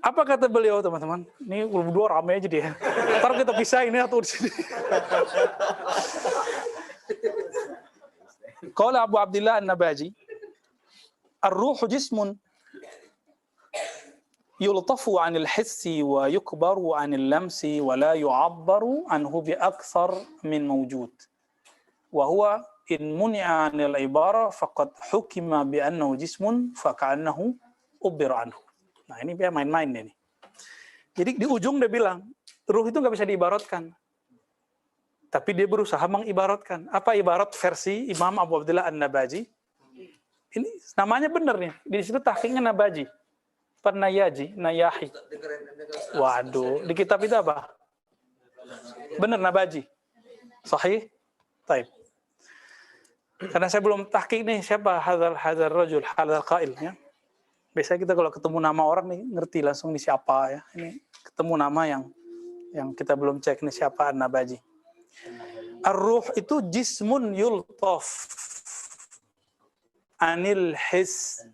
Apa kata beliau, teman-teman? Ini berdua rame aja dia. Ntar kita pisah ini atau di sini. Qala Abu Abdillah An-Nabaji, ar-ruhu jismun yultafu 'anil hissi wa yukbaru 'anil lamsi wa la yu'abbaru anhu bi akthar min mawjud. Wa huwa in muni'a 'anil ibara faqad hukima bi annahu jismun fa ka'annahu ubbira anhu. Nah, ini dia main-main ini. Jadi di ujung dia bilang, ruh itu nggak bisa diibaratkan. Tapi dia berusaha mengibaratkan. Apa ibarat versi Imam Abu Abdillah An-Nabaji? Ini namanya benar nih. Di situ tahqiqnya Nabaji. Nayaji, Nayahi. Waduh, di kitab itu apa? Benar Nabaji. Sahih? Taib. Karena saya belum tahqiq nih siapa hadzal rajul, hadzal qail ya. Biasanya kita kalau ketemu nama orang nih ngerti langsung nih siapa ya. Ini ketemu nama yang kita belum cek nih siapa An-Nabaji. Ar-ruh itu jismun yultaf anil his.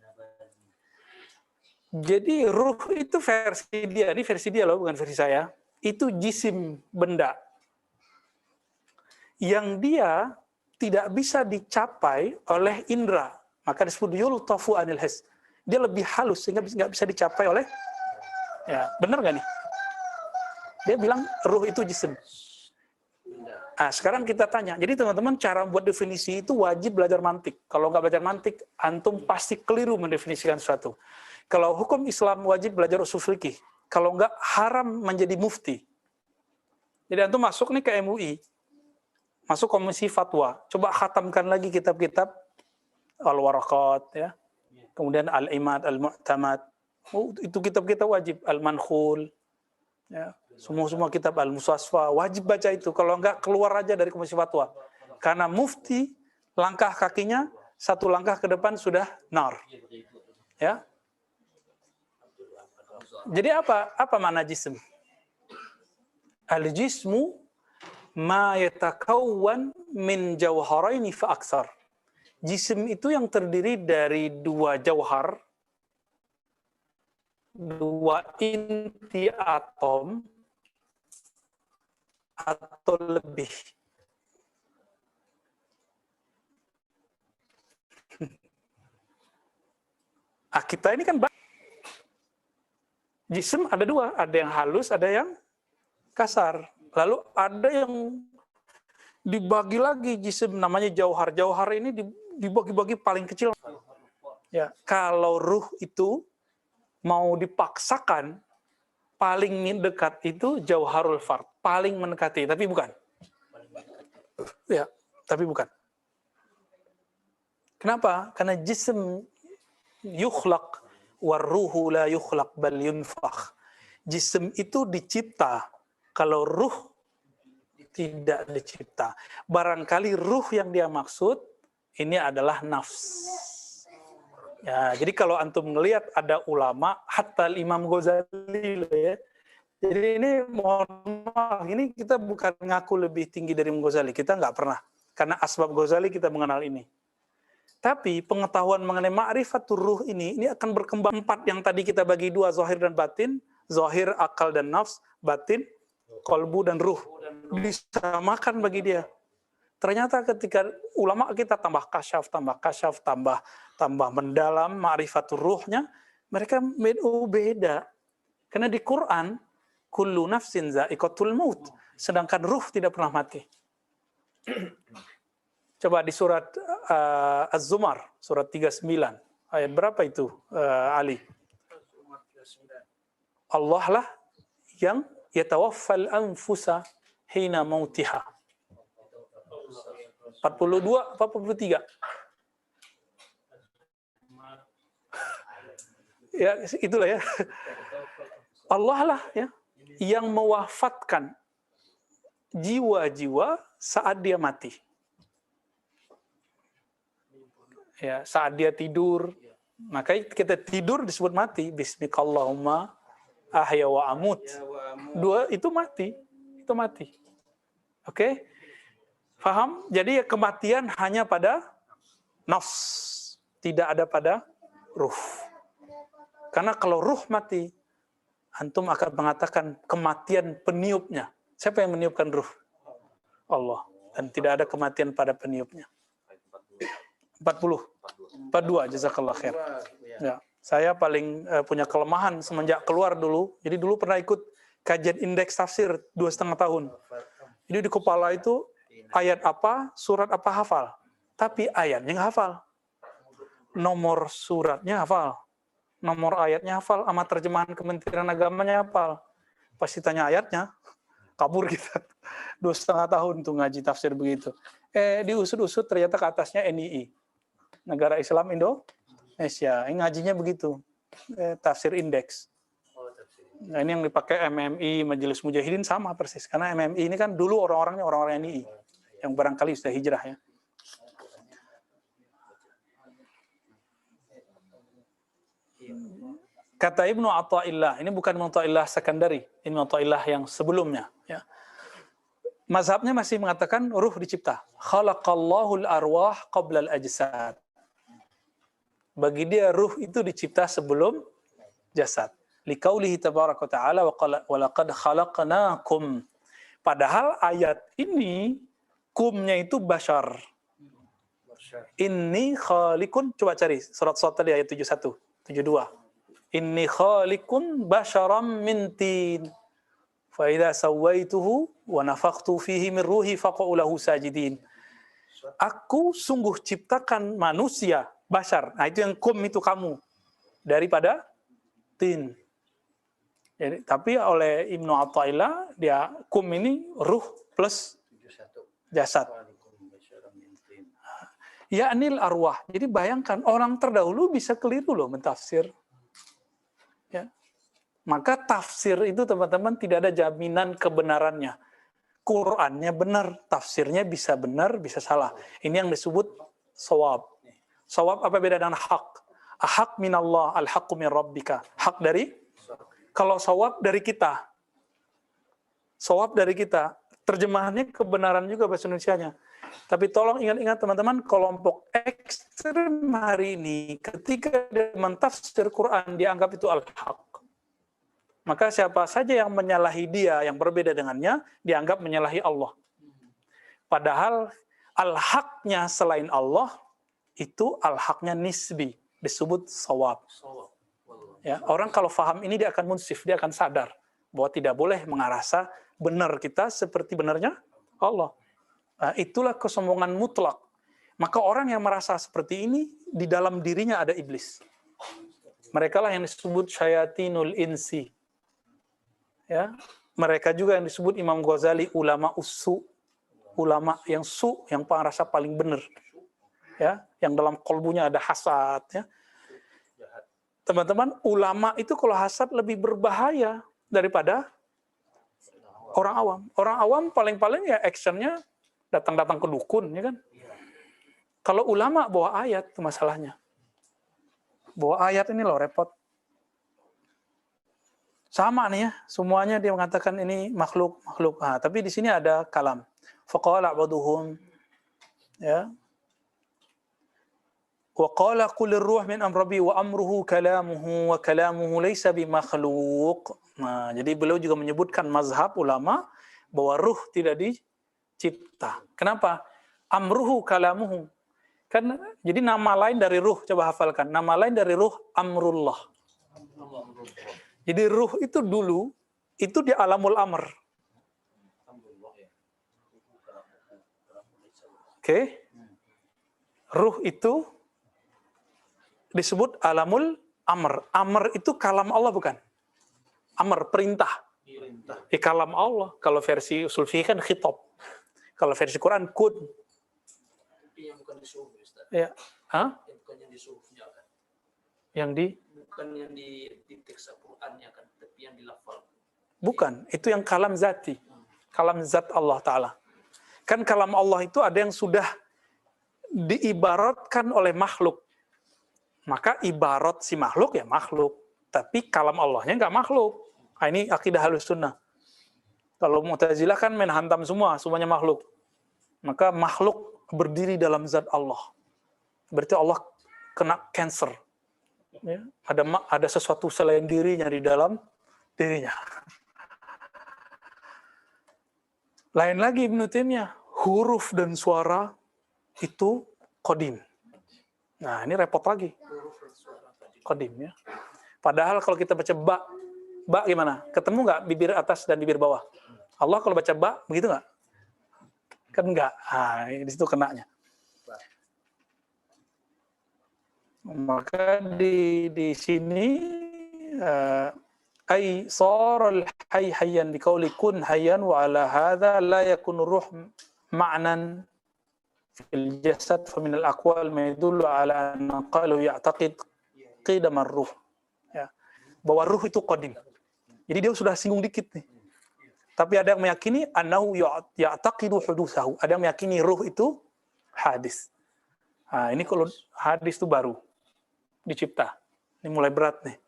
Jadi ruh itu versi dia, ini versi dia loh, bukan versi saya. Itu jisim, benda. Yang dia tidak bisa dicapai oleh indera. Maka disebut yultafu anil his. Dia lebih halus sehingga nggak bisa dicapai oleh, ya benar nggak nih? Dia bilang ruh itu jisim. Nah, sekarang kita tanya. Jadi teman-teman cara buat definisi itu wajib belajar mantik. Kalau nggak belajar mantik, antum pasti keliru mendefinisikan sesuatu. Kalau hukum Islam wajib belajar usul fikih. Kalau nggak haram menjadi mufti. Jadi antum masuk nih ke MUI, masuk komisi fatwa. Coba khatamkan lagi kitab-kitab Al-Waraqat, ya. Kemudian Al-Imad, Al-Mu'tamad. Oh, itu kitab-kitab wajib. Al-Mankhul, ya. Semua kitab Al-Musasfa wajib baca itu. Kalau enggak keluar aja dari komisi fatwa. Karena mufti langkah kakinya satu langkah ke depan sudah nar. Ya. Jadi apa makna jism? Al-jismu ma yatakawwan min jawharaini fa aksar. Jism itu yang terdiri dari dua jauhar, dua inti atom atau lebih. Kita ini kan jism ada dua, ada yang halus, ada yang kasar. Lalu ada yang dibagi lagi jism, namanya jauhar. Jauhar ini dibagi-bagi paling kecil. Ya, kalau ruh itu mau dipaksakan, paling dekat itu jauharul fard, paling mendekati, tapi bukan. Ya, tapi bukan. Kenapa? Karena jism yukhlaq warruhu la yukhlaq bal yunfakh. Jism itu dicipta, kalau ruh tidak dicipta. Barangkali ruh yang dia maksud ini adalah nafs. Ya, jadi kalau antum melihat ada ulama, hatta Imam Ghazali ya. Jadi ini mohon maaf, ini kita bukan ngaku lebih tinggi dari Imam Ghazali, kita nggak pernah. Karena asbab Ghazali kita mengenal ini. Tapi pengetahuan mengenai ma'rifatur ruh ini akan berkembang 4 yang tadi kita bagi 2, zahir dan batin, zahir, akal dan nafs, batin, kolbu dan ruh. Disamakan bagi dia. Ternyata ketika ulama kita tambah kasyaf, tambah mendalam ma'rifatur ruhnya, mereka beda. Karena di Quran, kullu nafsin za'iqatul maut, sedangkan ruh tidak pernah mati. Coba di surat Az-Zumar, surat 39. Ayat berapa itu, Ali? Allah lah yang yatawaffal anfusa hina mautiha. 42 apa 43? Ya, itulah ya. Allah lah ya yang mewafatkan jiwa-jiwa saat dia mati. Ya, saat dia tidur, maka kita tidur disebut mati. Bismikallahumma ahya wa amut. Dua itu mati, Oke? Paham? Jadi kematian hanya pada nafs, tidak ada pada ruh. Karena kalau ruh mati, antum akan mengatakan kematian peniupnya. Siapa yang meniupkan ruh? Allah. Dan tidak ada kematian pada peniupnya. 40. 42, jazakallah khair. Ya, saya paling punya kelemahan semenjak keluar dulu. Jadi dulu pernah ikut kajian indeks tafsir 2,5 tahun. Jadi di kepala itu ayat apa, surat apa hafal. Tapi ayatnya nggak hafal. Nomor suratnya hafal. Nomor ayatnya hafal, sama terjemahan Kementerian Agamanya hafal. Pasti tanya ayatnya, kabur kita. 2,5 tahun tuh ngaji tafsir begitu. Diusut-usut ternyata ke atasnya NII. Negara Islam Indonesia. Ini ngajinya begitu. Tafsir indeks. Nah, ini yang dipakai MMI, Majelis Mujahidin sama persis. Karena MMI ini kan dulu orang-orangnya orang-orang NII. Yang barangkali sudah hijrah ya. Kata Ibnu Athaillah, ini bukan Ibnu Athaillah Sekandari, ini Ibnu Athaillah yang sebelumnya. Ya. Mazhabnya masih mengatakan ruh dicipta. Khalaqallahul arwah qablal ajsad. Bagi dia ruh itu dicipta sebelum jasad. Liqaulihi tabaraka ta'ala wa laqad khalaqnakum. Padahal ayat ini kumnya itu bashar. Inni khaliqun, coba cari surat Shad tadi ayat 71, 72. Inni khaliqun basharam min tin. Fa idza sawaituhu wa nafakhtu fihi min ruhi faqa'u lahu sajidin. Aku sungguh ciptakan manusia, bashar. Nah, itu yang kum itu kamu daripada tin. Jadi, tapi oleh Ibnu Athaillah dia kum ini ruh plus jasad. Ya'nil arwah. Jadi bayangkan orang terdahulu bisa keliru loh mentafsir. Ya. Maka tafsir itu teman-teman tidak ada jaminan kebenarannya. Qurannya benar, tafsirnya bisa benar, bisa salah. Ini yang disebut shawab. Shawab apa beda dengan hak? Hak minallah, al-haqqu min rabbika. Hak dari? Kalau shawab dari kita. Shawab dari kita. Terjemahannya kebenaran juga bahasa Indonesianya. Tapi tolong ingat-ingat teman-teman, kelompok ekstrem hari ini ketika dia mentafsir Quran dianggap itu al-haq. Maka siapa saja yang menyalahi dia yang berbeda dengannya dianggap menyalahi Allah. Padahal al-haqnya selain Allah itu al-haqnya nisbi, disebut shawab. Ya, orang kalau faham ini dia akan munsif, dia akan sadar bahwa tidak boleh mengarasa benar kita seperti benarnya Allah. Nah, itulah kesombongan mutlak. Maka orang yang merasa seperti ini, di dalam dirinya ada iblis. Mereka lah yang disebut syayatinul insi. Ya, mereka juga yang disebut Imam Ghazali ulama usu, ulama yang yang merasa paling benar. Ya, yang dalam kolbunya ada hasad. Ya. Teman-teman, ulama itu kalau hasad lebih berbahaya daripada orang awam. Orang awam paling-paling ya actionnya datang-datang ke dukun, ya kan? Kalau ulama bawa ayat, itu masalahnya. Bawa ayat ini loh, repot. Sama nih ya, semuanya dia mengatakan ini makhluk. Nah, tapi di sini ada kalam. Faqala ba'duhum, ya. Wa qala qulir ruh min amri wa amruhu kalamuhu wa kalamuhu laysa bimakhluq. Nah, jadi beliau juga menyebutkan mazhab ulama bahwa ruh tidak dicipta. Kenapa? Amruhu kalamuhu. Kan jadi nama lain dari ruh, coba hafalkan. Nama lain dari ruh amrullah. Jadi ruh itu dulu itu di alamul amr. Oke. Ruh itu disebut alamul amr. Amr itu kalam Allah bukan? Amr, perintah. Kalam Allah. Kalau versi usul fikih kan khitab. Kalau versi Quran, kun. Yang bukan di suhuf, Ustaz. Ya. Hah? Yang bukan yang di suhufnya kan. Yang di? Bukan yang di teks Al-Qur'annya kan, tapi yang dilafal. Bukan. Itu yang kalam zati. Kalam zat Allah Ta'ala. Kan kalam Allah itu ada yang sudah diibaratkan oleh makhluk. Maka ibarat si makhluk ya makhluk. Tapi kalam Allahnya nggak makhluk. Nah, ini akidah Ahlussunnah. Kalau Mu'tazilah kan main hantam semua, semuanya makhluk. Maka makhluk berdiri dalam zat Allah. Berarti Allah kena cancer. Ya, ada sesuatu selain dirinya di dalam dirinya. Lain lagi Ibnu Taimiyah, huruf dan suara itu qadim. Nah, ini repot lagi. Qadim ya. Padahal kalau kita baca ba gimana? Ketemu nggak bibir atas dan bibir bawah? Allah kalau baca ba, begitu nggak? Kan nggak. Ah, di situ kenanya. Maka di sini ay saral hayy hayyan biqauli kun hayyan wa ala hadha la yakun ruh ma'nan fil jasad fa min al aqwal ma yadullu ala anna qalu ya'taqid qidam ar-ruh, ya, bahwa ruh itu qadim. Jadi dia sudah singgung dikit nih. Tapi ada yang meyakini annahu ya'taqidu hudutsahu, ada yang meyakini ruh itu hadis. Nah, ini kalau hadis itu baru dicipta. Ini mulai berat nih.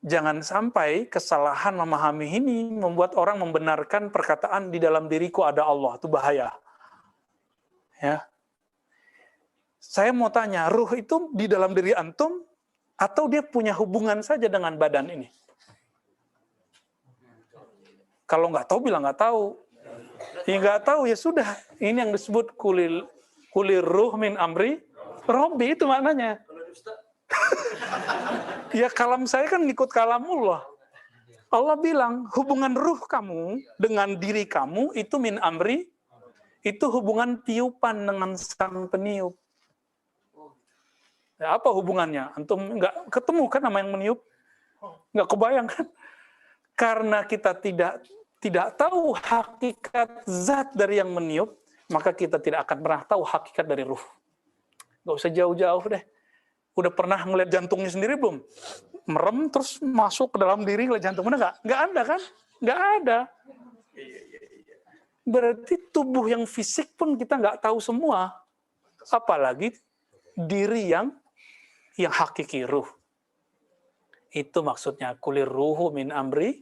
Jangan sampai kesalahan memahami ini membuat orang membenarkan perkataan di dalam diriku ada Allah. Itu bahaya. Ya. Saya mau tanya, ruh itu di dalam diri antum atau dia punya hubungan saja dengan badan ini? Kalau nggak tahu bilang nggak tahu. Ya nggak tahu ya sudah. Ini yang disebut kulir ruh min amri Rabbi, itu maknanya. Ya kalam saya kan ngikut kalamullah. Allah bilang hubungan ruh kamu dengan diri kamu itu min amri, itu hubungan tiupan dengan sang peniup. Ya, apa hubungannya? Antum nggak ketemu kan sama yang meniup? Nggak kebayang kan? Karena kita tidak tahu hakikat zat dari yang meniup, maka kita tidak akan pernah tahu hakikat dari ruh. Nggak usah jauh-jauh deh. Udah pernah ngeliat jantungnya sendiri belum? Merem terus masuk ke dalam diri ngeliat jantungnya nggak? Nggak ada kan? Nggak ada. Berarti tubuh yang fisik pun kita nggak tahu semua. Apalagi diri yang hakiki ruh. Itu maksudnya kulir ruhu min amri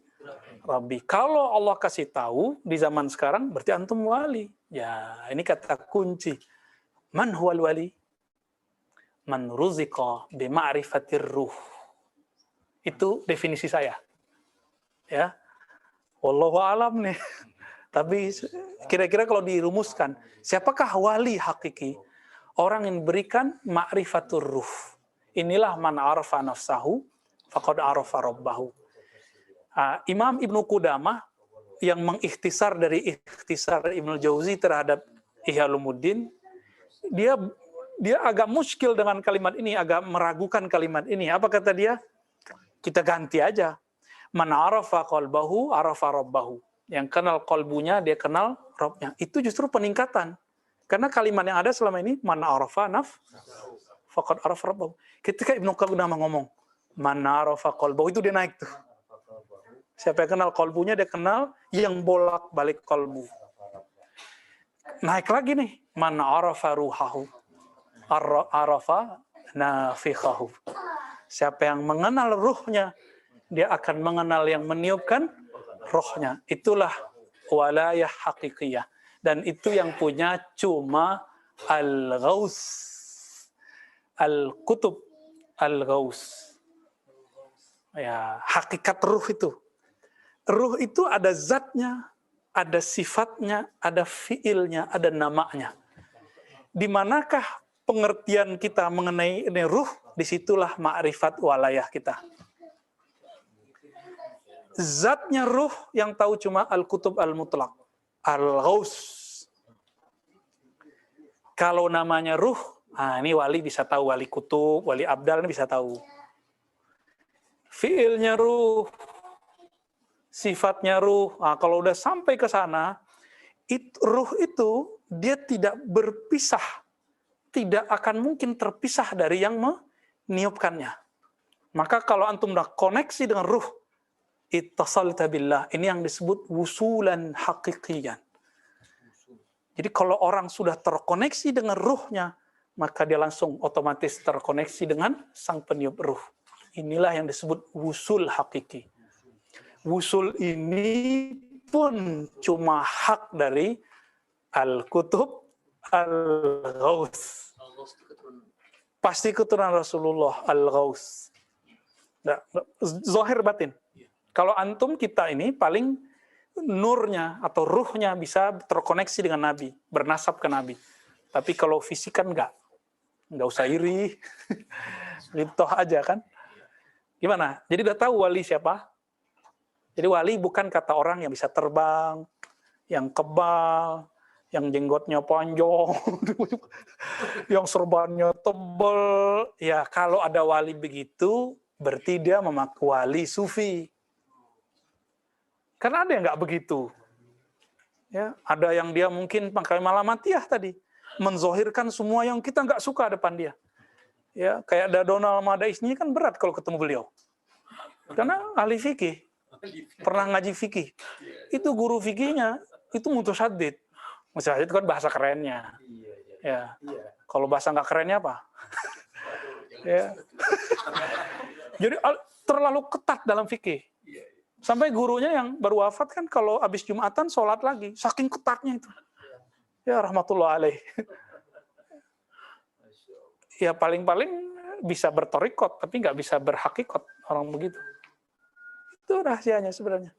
Rabbi. Kalau Allah kasih tahu di zaman sekarang berarti antum wali. Ya, ini kata kunci. Man huwal wali? Man ruziqa bima'rifatir ruh. Itu definisi saya. Ya. Wallahu alam nih. Tapi kira-kira kalau dirumuskan, siapakah wali hakiki? Orang yang berikan ma'rifatur ruh. Inilah man arafa nafsahu faqad arafa rabbahu. Imam Ibnu Qudamah yang mengikhtisar dari ikhtisar Ibnu Jauzi terhadap Ihya Ulumuddin, dia agak muskil dengan kalimat ini, agak meragukan kalimat ini. Apa kata dia? Kita ganti aja. Man arafa qalbahu arafa rabbahu. Yang kenal qalbunya, dia kenal Rabbnya. Itu justru peningkatan. Karena kalimat yang ada selama ini, man arafa faqad arafa rabbahu. Ketika Ibnu Qudamah ngomong, man arafa qalbahu, itu dia naik tuh. Siapa yang kenal qalbunya, dia kenal yang bolak-balik qalbu. Naik lagi nih, man arafa ruhahu arafa nafikhahu. Siapa yang mengenal ruhnya, dia akan mengenal yang meniupkan rohnya. Itulah walayah hakikiyah. Dan itu yang punya cuma al-ghaus, al-kutub al-ghaus. Ya, hakikat ruh itu. Ruh itu ada zatnya, ada sifatnya, ada fiilnya, ada namanya. Di manakah pengertian kita mengenai ini ruh, disitulah ma'rifat walayah kita. Zatnya ruh yang tahu cuma al-kutub al-mutlaq, al-ghaus. Kalau namanya ruh, ini wali bisa tahu, wali kutub, wali abdal ini bisa tahu. Fiilnya ruh, sifatnya ruh. Kalau udah sampai ke sana, ruh itu dia tidak berpisah, tidak akan mungkin terpisah dari yang meniupkannya. Maka kalau antum udah koneksi dengan ruh, ittasalta billah, ini yang disebut wusulan haqiqiyan. Jadi kalau orang sudah terkoneksi dengan ruhnya, maka dia langsung otomatis terkoneksi dengan sang peniup ruh. Inilah yang disebut wusul hakiki. Wusul ini pun cuma hak dari al-kutub al-ghaus. Pasti keturunan Rasulullah al-ghaus. Zahir batin. Kalau antum kita ini paling nurnya atau ruhnya bisa terkoneksi dengan Nabi, bernasab ke Nabi. Tapi kalau fisik kan enggak usah iri, gitu aja kan. Gimana? Jadi udah tahu wali siapa? Jadi wali bukan kata orang yang bisa terbang, yang kebal, yang jenggotnya panjang, yang serbannya tebal. Ya kalau ada wali begitu, berarti dia memakai wali sufi. Karena ada yang nggak begitu. Ya, ada yang dia mungkin pakai malamatiyah tadi, menzohirkan semua yang kita nggak suka depan dia. Ya, kayak ada Donald Madais ini kan berat kalau ketemu beliau. Karena ahli fikih, pernah ngaji fikih. Itu guru fikihnya, itu mutasyadid. Mutasyadid kan bahasa kerennya. Ya. Kalau bahasa nggak kerennya apa? Ya. Jadi terlalu ketat dalam fikih. Sampai gurunya yang baru wafat kan kalau habis Jumatan sholat lagi, saking ketatnya itu. Ya rahmatullah alaih. Ya paling-paling bisa bertorikot, tapi nggak bisa berhakikot orang begitu. Itu rahasianya sebenarnya.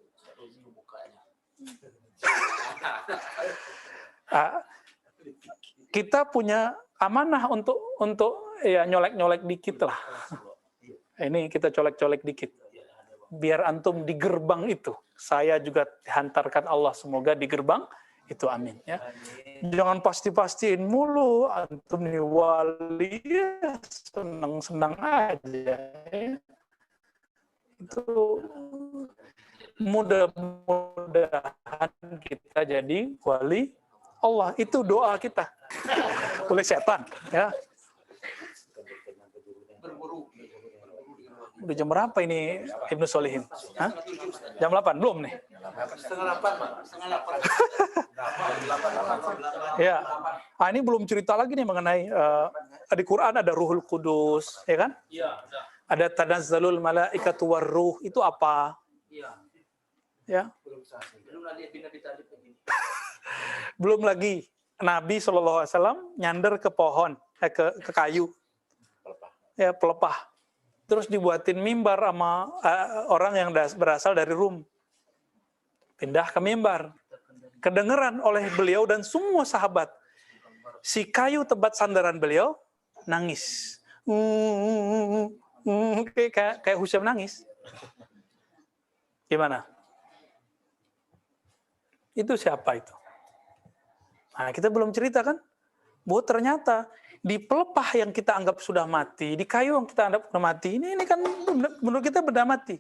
Kita punya amanah untuk ya nyolek-nyolek dikit lah. Ini kita colek-colek dikit. Biar antum di gerbang itu. Saya juga dihantarkan Allah, semoga di gerbang itu, amin ya. Jangan pasti-pastiin mulu antum nih wali, ya, senang-senang aja. Ya. Itu mudah-mudahan kita jadi wali Allah. Itu doa kita. Oleh setan ya. Udah jam berapa ini Ibnu Solihin? Hah? Jam 8? Belum nih? Setengah 8, Pak. Setengah 8. Ya. Ah, ini belum cerita lagi nih mengenai di Quran ada Ruhul Kudus, ya kan? Iya, ada Tanazzalul Malaikatu Warruh, itu apa? Iya. Ya. Belum lagi Nabi tadi begini. Belum lagi Nabi SAW nyander ke pohon, ke kayu. Ya, pelepah. Terus dibuatin mimbar sama orang yang berasal dari Rum. Pindah ke mimbar. Kedengeran oleh beliau dan semua sahabat. Si kayu tempat sandaran beliau nangis. Kayak Husyam nangis. Gimana? Itu siapa itu? Nah, kita belum cerita kan? Bahwa ternyata di pelepah yang kita anggap sudah mati, di kayu yang kita anggap sudah mati, ini kan menurut kita benda mati.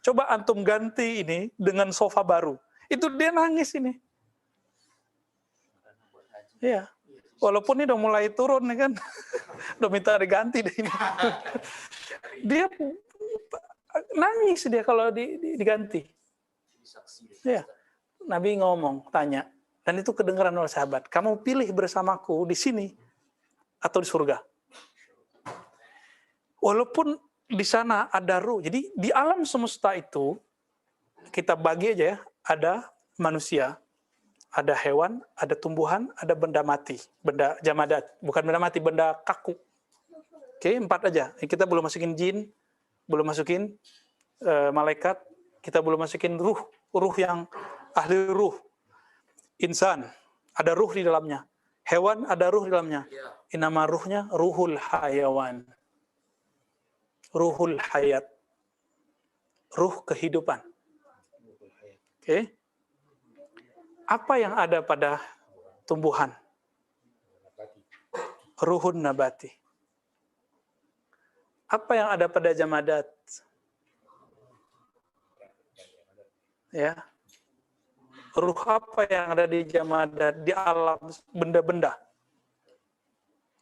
Coba antum ganti ini dengan sofa baru. Itu dia nangis ini. Iya. Walaupun ini udah mulai turun nih kan. Udah minta diganti deh ini. Dia nangis dia kalau diganti. Iya. Nabi ngomong, tanya. Dan itu kedengaran oleh sahabat. Kamu pilih bersamaku di sini atau di surga. Walaupun di sana ada ruh. Jadi di alam semesta itu, kita bagi aja ya, ada manusia, ada hewan, ada tumbuhan, ada benda mati. Benda jamadat. Bukan benda mati, benda kaku. Oke, 4 aja. Kita belum masukin jin, belum masukin malaikat, kita belum masukin ruh yang ahli ruh. Insan, ada ruh di dalamnya. Hewan, ada ruh di dalamnya. Nama ruhnya ruhul hayawan. Ruhul hayat. Ruh kehidupan. Oke. Apa yang ada pada tumbuhan? Ruhun nabati. Apa yang ada pada jamadat? Ya. Ruh apa yang ada di jamadat, di alam benda-benda?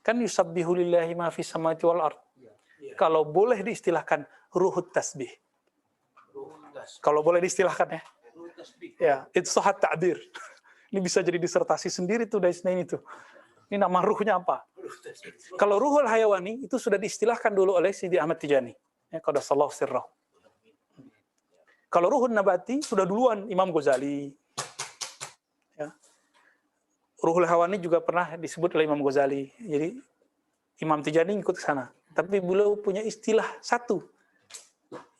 Kan yusabbihu lillahi ma fis samawati wal ard. Kalau boleh diistilahkan ruhut tasbih. Kalau boleh diistilahkan ya. Ya, itu sahat ta'bir. Ini bisa jadi disertasi sendiri tuh dari Isnain itu. Ini nama ruhnya apa? Kalau ruhul hayawani itu sudah diistilahkan dulu oleh Sidi Ahmad Tijani. Ya, qaddasallahu sirrahu. Kalau ruhun nabati sudah duluan Imam Ghazali. Ya. Ruhul hawani juga pernah disebut oleh Imam Ghazali. Jadi Imam Tijani ikut ke sana. Tapi beliau punya istilah satu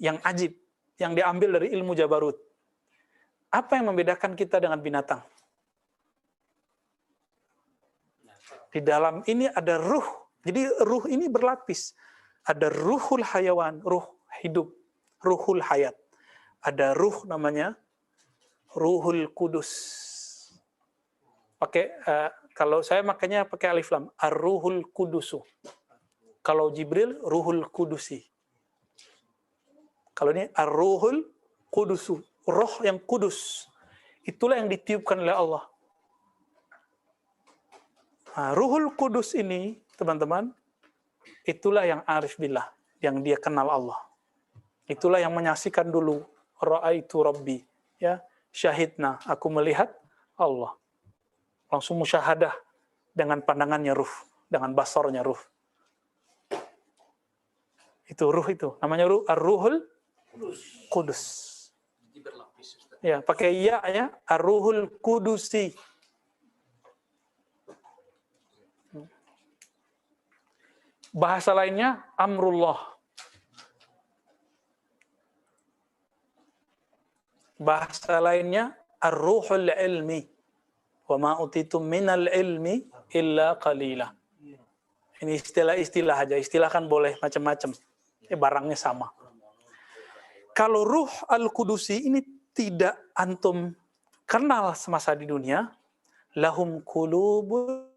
yang ajib. yang diambil dari ilmu Jabarut. Apa yang membedakan kita dengan binatang? Di dalam ini ada ruh. Jadi ruh ini berlapis. Ada ruhul hayawan, ruh hidup, ruhul hayat. Ada ruh namanya ruhul kudus. Kalau saya makanya pakai alif lam, ar-ruhul kudusu. Kalau Jibril ruhul kudusi. Kalau ini ar-ruhul kudusu, roh yang kudus. Itulah yang ditiupkan oleh Allah. Nah, ruhul kudus ini, teman-teman, itulah yang arif billah, yang dia kenal Allah. Itulah yang menyaksikan dulu, ra'aitu rabbi, ya, syahidna, aku melihat Allah. Langsung musyahadah dengan pandangannya ruh, dengan basornya ruh. Itu ruh itu, namanya ruh, ar-ruhul kudus. Jadi berlapis, Ustaz. Ya, pakai ya, ar-ruhul kudusi. Bahasa lainnya amrullah. Bahasa lainnya ar-ruhul ilmi. Wa ma utitum minal ilmi illa qalila. Ini istilah-istilah aja. Istilah kan boleh macam-macam. Barangnya sama. Kalau ruh al-kudusi ini tidak antum kenal semasa di dunia, lahum qulubun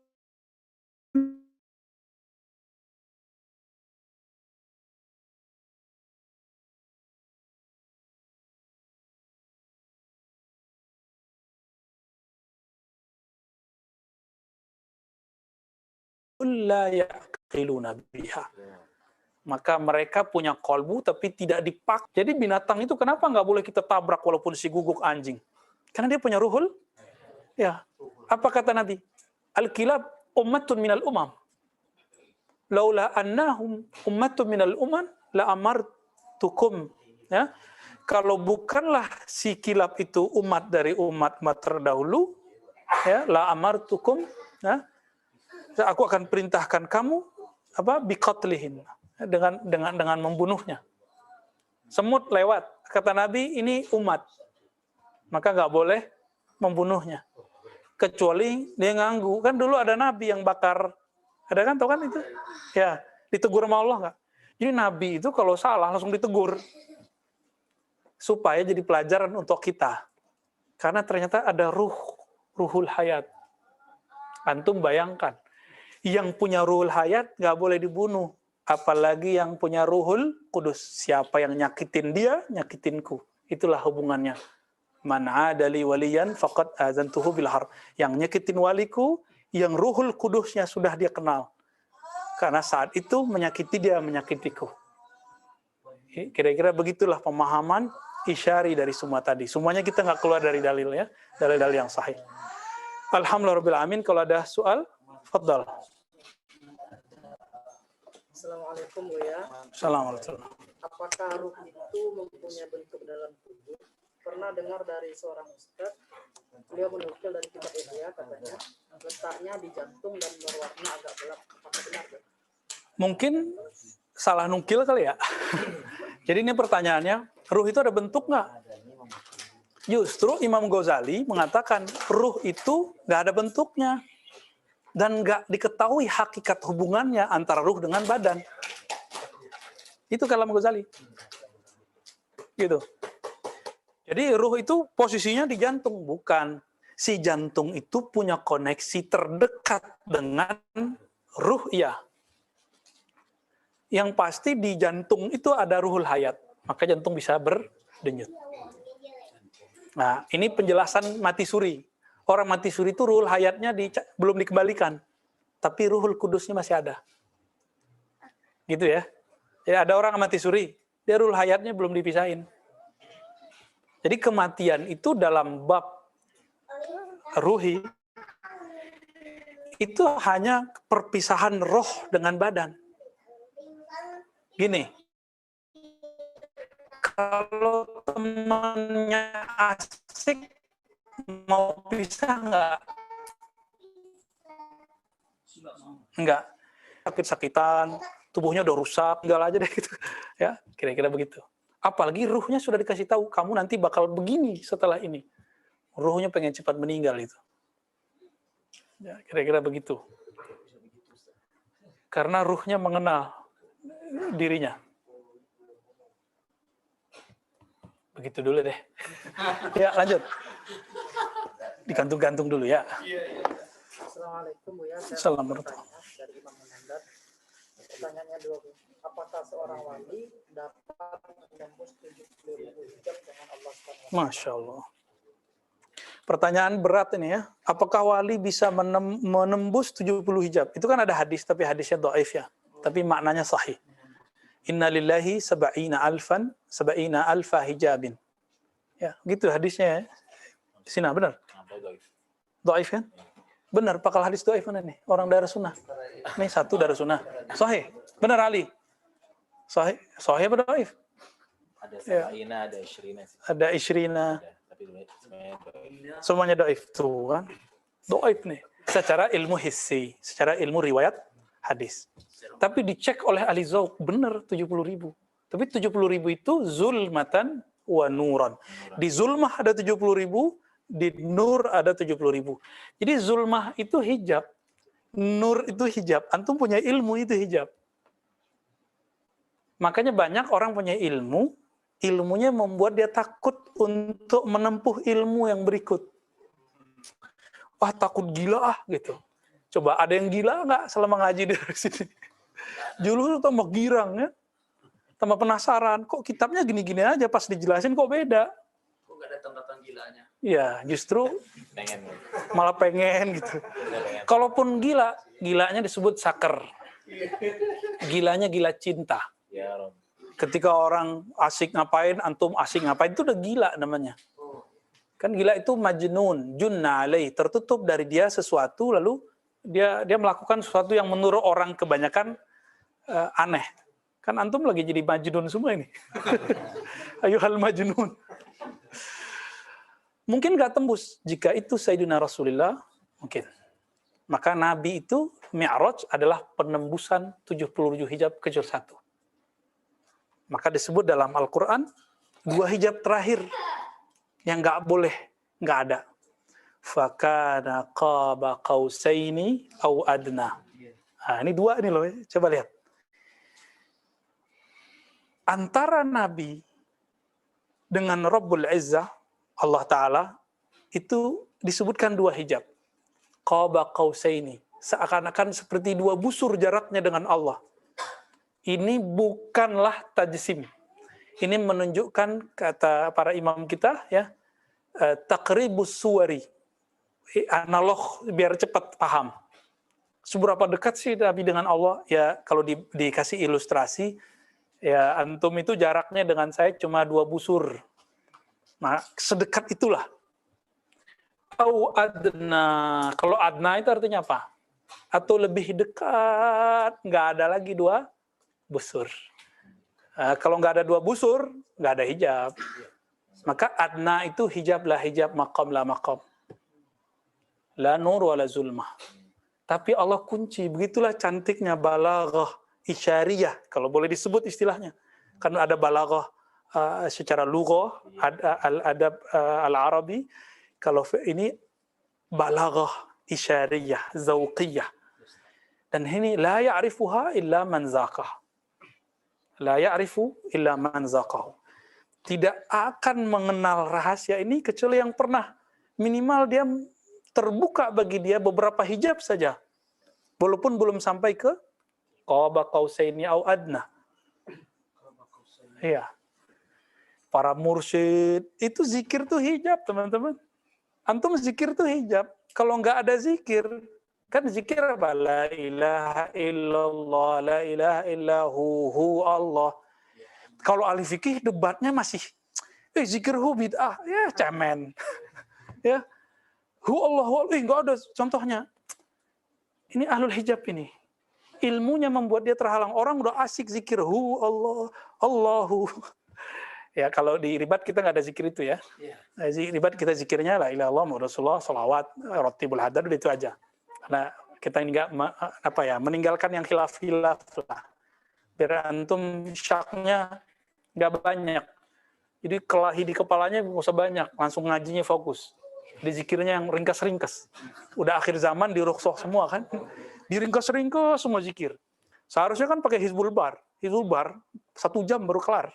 la yaqiluna biha. Maka mereka punya kolbu tapi tidak dipak. Jadi binatang itu kenapa nggak boleh kita tabrak walaupun si guguk anjing? Karena dia punya ruhul. Ya. Apa kata Nabi? Al-kilab ummatun minal umam. Laula annahum ummatun minal umam la amartukum. Ya. Kalau bukanlah si kilab itu umat dari umat-umat terdahulu, ya, la amartukum, ya, aku akan perintahkan kamu biqatlihin, dengan membunuhnya. Semut lewat, kata Nabi ini umat, maka nggak boleh membunuhnya kecuali dia nganggu. Kan dulu ada Nabi yang bakar, ada kan, tau kan itu ya, ditegur sama Allah nggak? Jadi Nabi itu kalau salah langsung ditegur supaya jadi pelajaran untuk kita, karena ternyata ada ruhul hayat. Antum bayangkan, yang punya ruhul hayat nggak boleh dibunuh, apalagi yang punya ruhul kudus. Siapa yang nyakitin dia, nyakitinku. Itulah hubungannya. Man adali waliyan faqad azantuhu bil harb. Yang nyakitin waliku, yang ruhul kudusnya sudah dia kenal. Karena saat itu menyakiti dia, menyakitiku. Kira-kira begitulah pemahaman isyari dari semua tadi. Semuanya kita nggak keluar dari dalil, ya, dalil-dalil yang sahih. Alhamdulillahirabbil alamin. Kalau ada soal, fadhal. Assalamualaikum Buya. Assalamualaikum. Apakah ruh itu mempunyai bentuk dalam tubuh? Pernah dengar dari seorang ustaz, beliau menukil dari kitab Ihya, katanya letaknya di jantung dan berwarna agak gelap. Apakah benar? Mungkin salah nukil kali ya. Jadi ini pertanyaannya, ruh itu ada bentuk nggak? Justru Imam Ghazali mengatakan ruh itu nggak ada bentuknya dan nggak diketahui hakikat hubungannya antara ruh dengan badan. Itu kalam Ghazali. Gitu. Jadi ruh itu posisinya di jantung, bukan. Si jantung itu punya koneksi terdekat dengan ruh, ya. Yang pasti di jantung itu ada ruhul hayat, maka jantung bisa berdenyut. Nah, ini penjelasan mati suri. Orang mati suri itu ruhul hayatnya belum dikembalikan, tapi ruhul kudusnya masih ada. Gitu ya. Ya, ada orang mati suri, dia ruhul hayatnya belum dipisahin. Jadi kematian itu dalam bab ruhi itu hanya perpisahan roh dengan badan. Gini, kalau temannya asik, mau pisah nggak? Enggak. Sakit-sakitan, tubuhnya udah rusak, tinggal aja deh gitu. Ya, kira-kira begitu. Apalagi ruhnya sudah dikasih tahu, kamu nanti bakal begini setelah ini. Ruhnya pengen cepat meninggal itu. Ya, kira-kira begitu. Karena ruhnya mengenal dirinya. Begitu dulu deh. Ya, lanjut. Digantung-gantung dulu ya. Assalamualaikum Bu ya. Saya Assalamualaikum. bertanya dari Imam Munandar. Pertanyaannya dua Bu. Apakah seorang wali dapat menembus 70.000 hijab dengan Allah SWT? Masya Allah. Pertanyaan berat ini ya. Apakah wali bisa menembus 70 hijab? Itu kan ada hadis, tapi hadisnya dhaif ya. Tapi maknanya sahih. Inna lillahi sab'ina alfa hijabin. Ya, gitu hadisnya ya. Sina, benar? Dhaif kan? Benar, pakal hadis dhaif mana nih? Orang daerah sunnah. Nih satu daerah sunnah. Sahih. Benar Ali. Sahih. Sahih apa dhaif? Ada sab'ina, ada isyrina. Ada isyrina. Tapi Semuanya dhaif tuh kan. Dhaif nih. Secara ilmu hissi, secara ilmu riwayat hadis. Tapi dicek oleh ahli zauq, benar 70.000. Tapi 70.000 itu zulmatan wa nuran. Di zulmah ada 70.000, di nur ada 70.000. Jadi zulmah itu hijab, nur itu hijab. Antum punya ilmu itu hijab. Makanya banyak orang punya ilmu, ilmunya membuat dia takut untuk menempuh ilmu yang berikut. Wah, takut gila ah gitu. Coba ada yang gila nggak selama ngaji dari sini? Dulu tambah girang ya, tambah penasaran. Kok kitabnya gini-gini aja, pas dijelasin kok beda? Kok nggak ada tanda-tanda gilanya? Ya, justru pengen. malah pengen gitu. Kalaupun gila, gilanya disebut saker. Gilanya gila cinta. Ya Rob. Ketika orang asik ngapain, antum asik ngapain, itu udah gila namanya. Kan gila itu majnun, junna alaih, tertutup dari dia sesuatu, lalu dia melakukan sesuatu yang menurut orang kebanyakan aneh. Kan antum lagi jadi majnun semua ini. Ayuhal majnun. Mungkin nggak tembus. Jika itu Sayyidina Rasulullah, mungkin. Maka Nabi itu, Mi'raj adalah penembusan 77 hijab kecuali satu. Maka disebut dalam Al-Quran, 2 hijab terakhir yang nggak boleh, nggak ada. Fakana qaba qausaini au adna. Nah, ini 2 ini loh, coba lihat. Antara Nabi dengan Rabbul Izzah, Allah Ta'ala, itu disebutkan 2 hijab. Qaba qausaini. Seakan-akan seperti 2 busur jaraknya dengan Allah. Ini bukanlah tajsim. Ini menunjukkan, kata para imam kita, ya, taqribus suwari. Analog biar cepat paham. Seberapa dekat sih Nabi dengan Allah? Ya, kalau dikasih ilustrasi, ya antum itu jaraknya dengan saya cuma 2 busur. Nah, sedekat itulah. Au adna. Kalau adna itu artinya apa? Atau lebih dekat, nggak ada lagi 2 busur. Kalau nggak ada 2 busur, nggak ada hijab. Maka adna itu hijab lah hijab, maqam lah maqam. La nur wala zulmah. Tapi Allah kunci, begitulah cantiknya balaghah isyariyah, kalau boleh disebut istilahnya. Kan ada balaghah secara lughah, adab al-arabi. Kalau ini balaghah isyariyah, zauqiyah. Dan ini la ya'rifuha illa man zaqah. La ya'rifu illa man zaqahu. Tidak akan mengenal rahasia ini kecuali yang pernah. Minimal dia terbuka bagi dia beberapa hijab saja. Walaupun belum sampai ke qaba qausaini au adna. Iya. Para mursyid itu zikir tuh hijab, teman-teman. Antum zikir tuh hijab. Kalau nggak ada zikir, kan zikir apa? La ilaha illallah, la ilaha illahu Allah. Kalau ahli fikih debatnya masih zikir hu bid'ah, ya cemen. Ya. Hu Allah, nggak ada contohnya. Ini ahlul hijab ini. Ilmunya membuat dia terhalang. Orang udah asik zikir hu Allah, Allahu. Ya, kalau di ribat kita nggak ada zikir itu ya. Ribat kita zikirnya la ilaha illallah Muhammad Rasulullah, salawat, ratibul hadar, itu aja. Karena kita nggak meninggalkan yang khilaf lah. Biar antum syaknya nggak banyak. Jadi kelahi di kepalanya nggak usah banyak, langsung ngajinya fokus. Di zikirnya yang ringkas-ringkas. Udah akhir zaman di rukhsah semua kan, diringkas-ringkas semua zikir. Seharusnya kan pakai Hizbul Bar 1 jam baru kelar.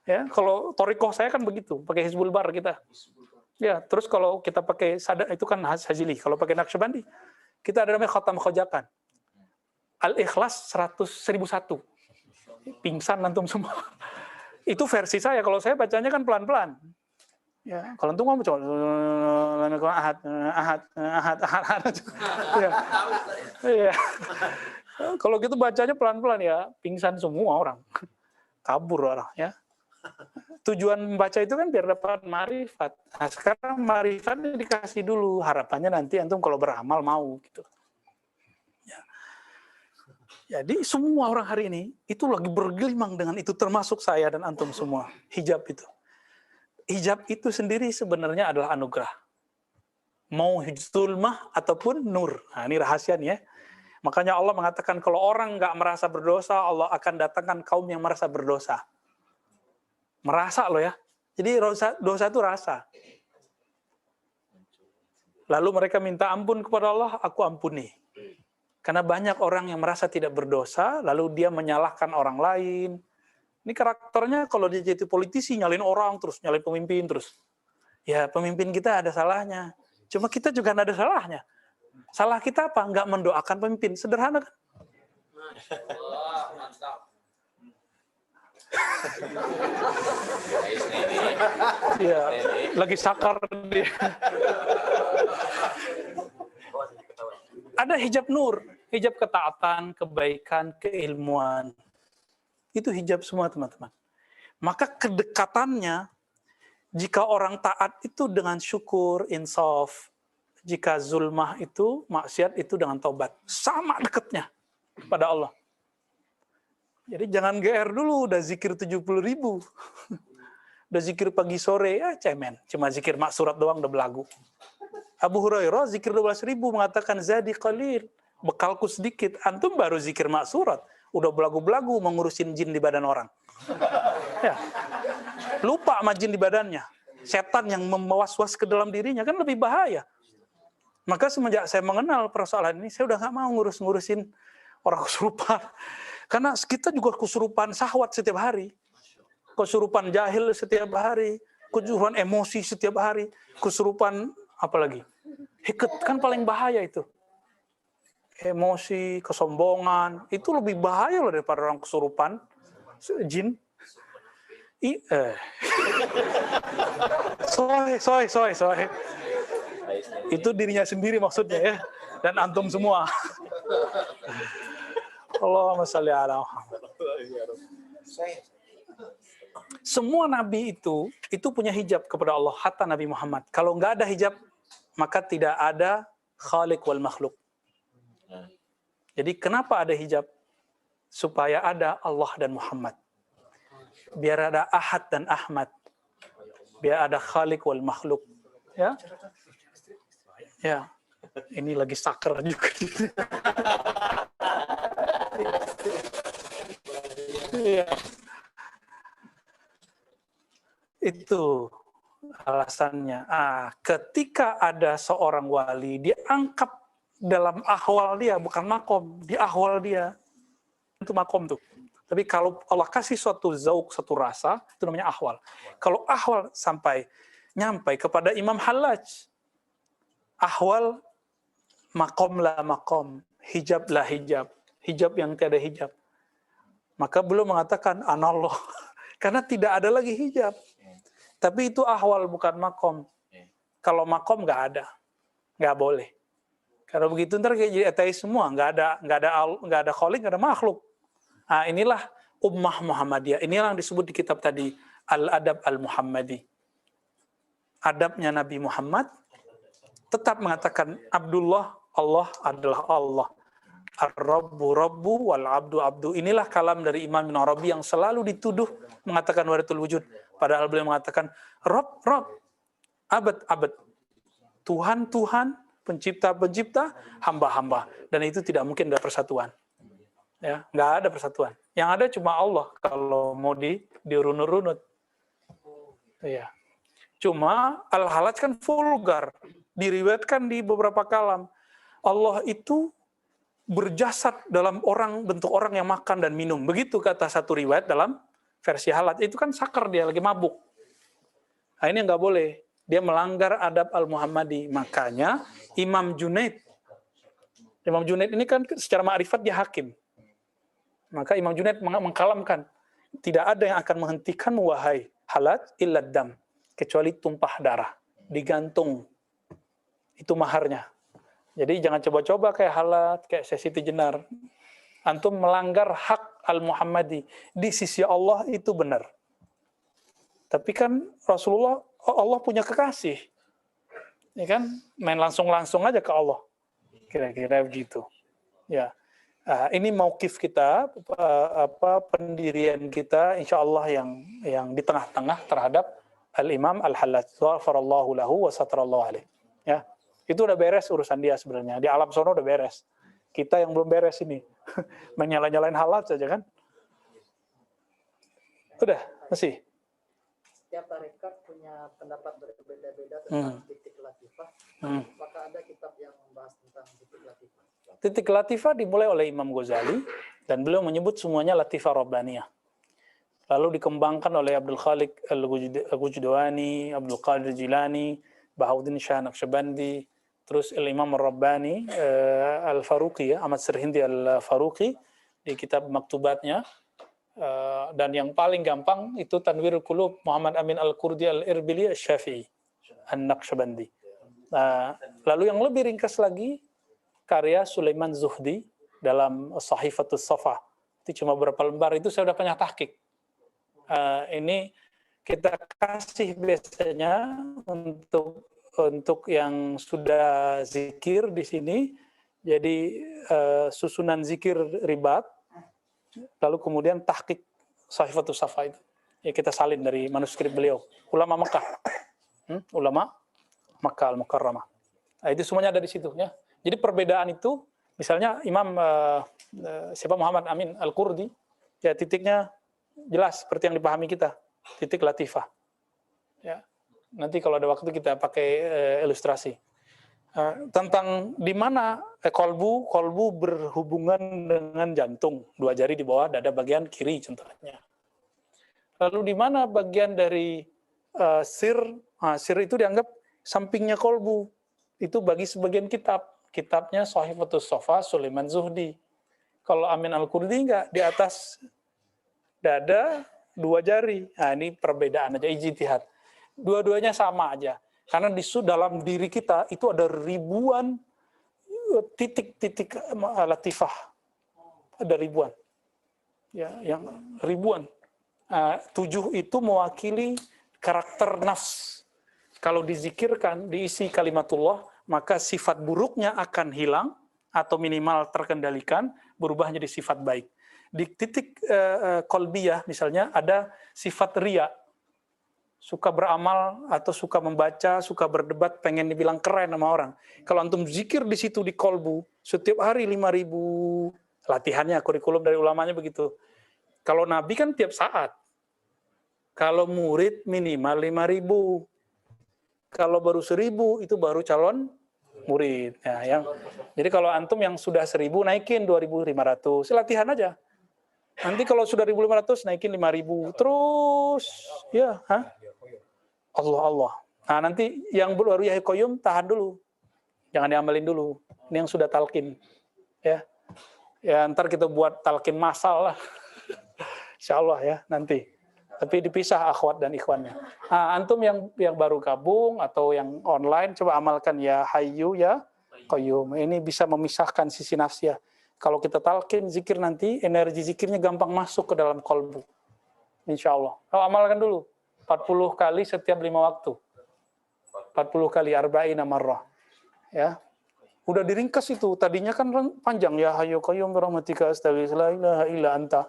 Ya, kalau Torikoh saya kan begitu, pakai Hizbul Bar kita. Ya, terus kalau kita pakai Sada itu kan Hajili. Kalau pakai Naqsyabandi, kita ada namanya Khatam Khojakan. Al-Ikhlas 1001. Pingsan antum semua. Itu versi saya. Kalau saya bacanya kan pelan-pelan. Ya, kalau antum ngomong coba ahad. Ya. Ya. Kalau gitu bacanya pelan-pelan ya, pingsan semua orang. Kabur orang ya. Tujuan membaca itu kan biar dapat marifat. Nah, sekarang marifatnya dikasih dulu. Harapannya nanti antum kalau beramal mau gitu. Jadi semua orang hari ini itu lagi bergelimang dengan itu, termasuk saya dan antum semua. Hijab itu. Hijab itu sendiri sebenarnya adalah anugerah. Mau zulmah ataupun nur. Nah, ini rahasia nih ya. Makanya Allah mengatakan kalau orang nggak merasa berdosa, Allah akan datangkan kaum yang merasa berdosa. Merasa loh ya. Jadi dosa itu rasa. Lalu mereka minta ampun kepada Allah, aku ampuni. Karena banyak orang yang merasa tidak berdosa, lalu dia menyalahkan orang lain. Ini karakternya kalau dia jadi politisi, nyalin orang terus, nyalin pemimpin terus. Ya pemimpin kita ada salahnya. Cuma kita juga ada salahnya. Salah kita apa? Nggak mendoakan pemimpin. Sederhana kan? Wah, mantap. Iya, lagi sakar dia. Ada hijab nur, hijab ketaatan, kebaikan, keilmuan. Itu hijab semua teman-teman. Maka kedekatannya, jika orang taat itu dengan syukur, insaf. Jika zulmah itu, maksiat itu dengan taubat. Sama dekatnya pada Allah. Jadi jangan GR dulu, udah zikir 70.000. Udah zikir pagi sore, ya cemen. Cuma zikir maksurat doang udah belagu. Abu Hurairah zikir 12.000 mengatakan zadi qalil, bekalku sedikit. Antum baru zikir maksurat, udah belagu-belagu mengurusin jin di badan orang. Ya. Lupa sama jin di badannya. Setan yang memwas-was ke dalam dirinya kan lebih bahaya. Maka semenjak saya mengenal persoalan ini, saya udah nggak mau ngurusin orang kesurupan. Karena kita juga kesurupan syahwat setiap hari. Kesurupan jahil setiap hari. Kesurupan emosi setiap hari. Kesurupan apalagi? Hiket, kan paling bahaya itu. Emosi, kesombongan, itu lebih bahaya loh daripada orang kesurupan jin. Soy. Itu dirinya sendiri maksudnya ya. Dan antum semua. Allahumma shalli ala Muhammad. Semua nabi itu punya hijab kepada Allah, hatta Nabi Muhammad. Kalau nggak ada hijab, maka tidak ada khaliq wal makhluk. Jadi kenapa ada hijab? Supaya ada Allah dan Muhammad. Biar ada Ahad dan Ahmad. Biar ada khaliq wal makhluk. Ya. Ya. Ini lagi sakar juga. Ya. Itu alasannya. Ketika ada seorang wali, dia angkat dalam ahwal dia, bukan makom, di ahwal dia. Itu makom tuh. Tapi kalau Allah kasih suatu zauk, suatu rasa, itu namanya ahwal. Kalau ahwal nyampai kepada Imam Hallaj, ahwal makom lah makom, hijab lah hijab, hijab yang tiada hijab. Maka belum mengatakan anallah, karena tidak ada lagi hijab. Tapi itu ahwal bukan makom. Kalau makom nggak ada, nggak boleh. Kalau begitu ntar kayak jadi ateis semua, nggak ada khaliq, nggak ada makhluk. Nah, inilah ummah Muhammadiyah. Inilah yang disebut di kitab tadi Al-Adab Al-Muhammadi. Adabnya Nabi Muhammad tetap mengatakan Abdullah, Allah adalah Allah. Ar-Rabbu Rabbu wal Abdu Abdu. Inilah kalam dari Imam Ibn Arabi yang selalu dituduh mengatakan wahdatul wujud. Padahal beliau mengatakan Rabb, Rabb, Abad, Abad. Tuhan, Tuhan, pencipta, pencipta, hamba, hamba. Dan itu tidak mungkin ada persatuan. Ya, nggak ada persatuan. Yang ada cuma Allah kalau mau diurun-urunut. Iya. Cuma al-halaj kan vulgar, diriwayatkan di beberapa kalam. Allah itu berjasad dalam bentuk orang yang makan dan minum. Begitu kata satu riwayat dalam versi halaj. Itu kan sakar, dia lagi mabuk. Nah, ini nggak boleh. Dia melanggar adab al-Muhammadi. Makanya Imam Junaid ini kan secara ma'rifat dia hakim. Maka Imam Junaid mengkalamkan, tidak ada yang akan menghentikan wahai halaj illa dam, kecuali tumpah darah, digantung. Itu maharnya. Jadi jangan coba-coba kayak halaj, kayak Siti Jenar. Antum melanggar hak al-Muhammadi. Di sisi Allah itu benar. Tapi kan Rasulullah, Allah punya kekasih. Ya kan? Main langsung-langsung aja ke Allah. Kira-kira begitu. Ya. Ini mauqif kita, pendirian kita, insya Allah yang di tengah-tengah terhadap al-Imam al-Hallaj. Ghafarallahu lahu wa satarallahu alaih. Ya. Itu udah beres urusan dia sebenarnya. Di alam sono udah beres. Kita yang belum beres ini. Menyala-nyalain Hallaj saja kan. Udah, masih. Setiap tarekat punya pendapat berbeda-beda tentang titik latifah. Maka ada kitab yang membahas tentang titik latifah. Titik latifah dimulai oleh Imam Ghazali dan beliau menyebut semuanya latifah rabbaniyah. Lalu dikembangkan oleh Abdul Khaliq Al-Wujdawani, Abdul Qadir Jilani, Bahauddin Shah Naqsyabandi, terus Imam Ar-Rabbani, Al-Faruqi, Ahmad Sirhindi Al-Faruqi di kitab maktubatnya. Dan yang paling gampang itu Tanwirul Qulub Muhammad Amin Al-Qurdi Al-Irbili Al-Syafi'i An-Naqsyabandi. Lalu yang lebih ringkas lagi karya Sulaiman Zuhdi dalam Sahifatus Safa. Itu cuma beberapa lembar, itu saya sudah punya tahqiq. Ini kita kasih biasanya untuk yang sudah zikir di sini. Jadi susunan zikir ribat, lalu kemudian tahqiq Sahifatus Safa itu. Ya, kita salin dari manuskrip beliau. Ulama Mekah. Ulama Makkah Al-Mukarramah. Nah, itu semuanya ada di situ ya. Jadi perbedaan itu, misalnya Imam Muhammad Amin Al-Qurdi, ya titiknya jelas seperti yang dipahami kita, titik latifah. Ya. Nanti kalau ada waktu kita pakai ilustrasi. Tentang di mana kolbu berhubungan dengan jantung, 2 jari di bawah dada bagian kiri contohnya. Lalu di mana bagian dari sir itu dianggap sampingnya kolbu. Itu bagi sebagian kitabnya Sahifatus Safa Sulaiman Zuhdi. Kalau Amin Al-Qurdi enggak, di atas dada 2 jari. Nah, ini perbedaan aja, ijtihad. Dua-duanya sama aja. Karena di dalam diri kita itu ada ribuan titik-titik latifah. Ada ribuan. Ya, yang ribuan. 7 itu mewakili karakter nafs. Kalau dizikirkan, diisi kalimatullah, maka sifat buruknya akan hilang atau minimal terkendalikan, berubah menjadi sifat baik. Di titik kolbiyah misalnya ada sifat riya. Suka beramal atau suka membaca, suka berdebat, pengen dibilang keren sama orang. Kalau antum zikir di situ di kolbu, setiap hari 5.000 latihannya, kurikulum dari ulamanya begitu. Kalau Nabi kan tiap saat. Kalau murid minimal 5.000. Kalau baru 1.000 itu baru calon murid. Ya, jadi kalau antum yang sudah 1.000 naikin 2.500, latihan aja. Nanti kalau sudah 1.500 naikin 5.000 terus, ya, Allah. Nah, nanti yang baru Yahya Qayyum tahan dulu. Jangan diamalin dulu. Ini yang sudah talqin. Ya. Ya, ntar kita buat talqin massal lah. Insyaallah ya, nanti. Tapi dipisah akhwat dan ikhwannya. Nah, antum yang baru gabung atau yang online coba amalkan ya Hayyu ya Qayyum. Ini bisa memisahkan sisi nafsiyah. Kalau kita talqin zikir nanti energi zikirnya gampang masuk ke dalam kolbu. Insyaallah. Kalau amalkan dulu. 40 kali setiap 5 waktu. 40 kali arba'ina marrah. Ya. Udah diringkas itu. Tadinya kan panjang ya Hayyu Qayyum birahmatika astaghfirullah la ilaha illa anta.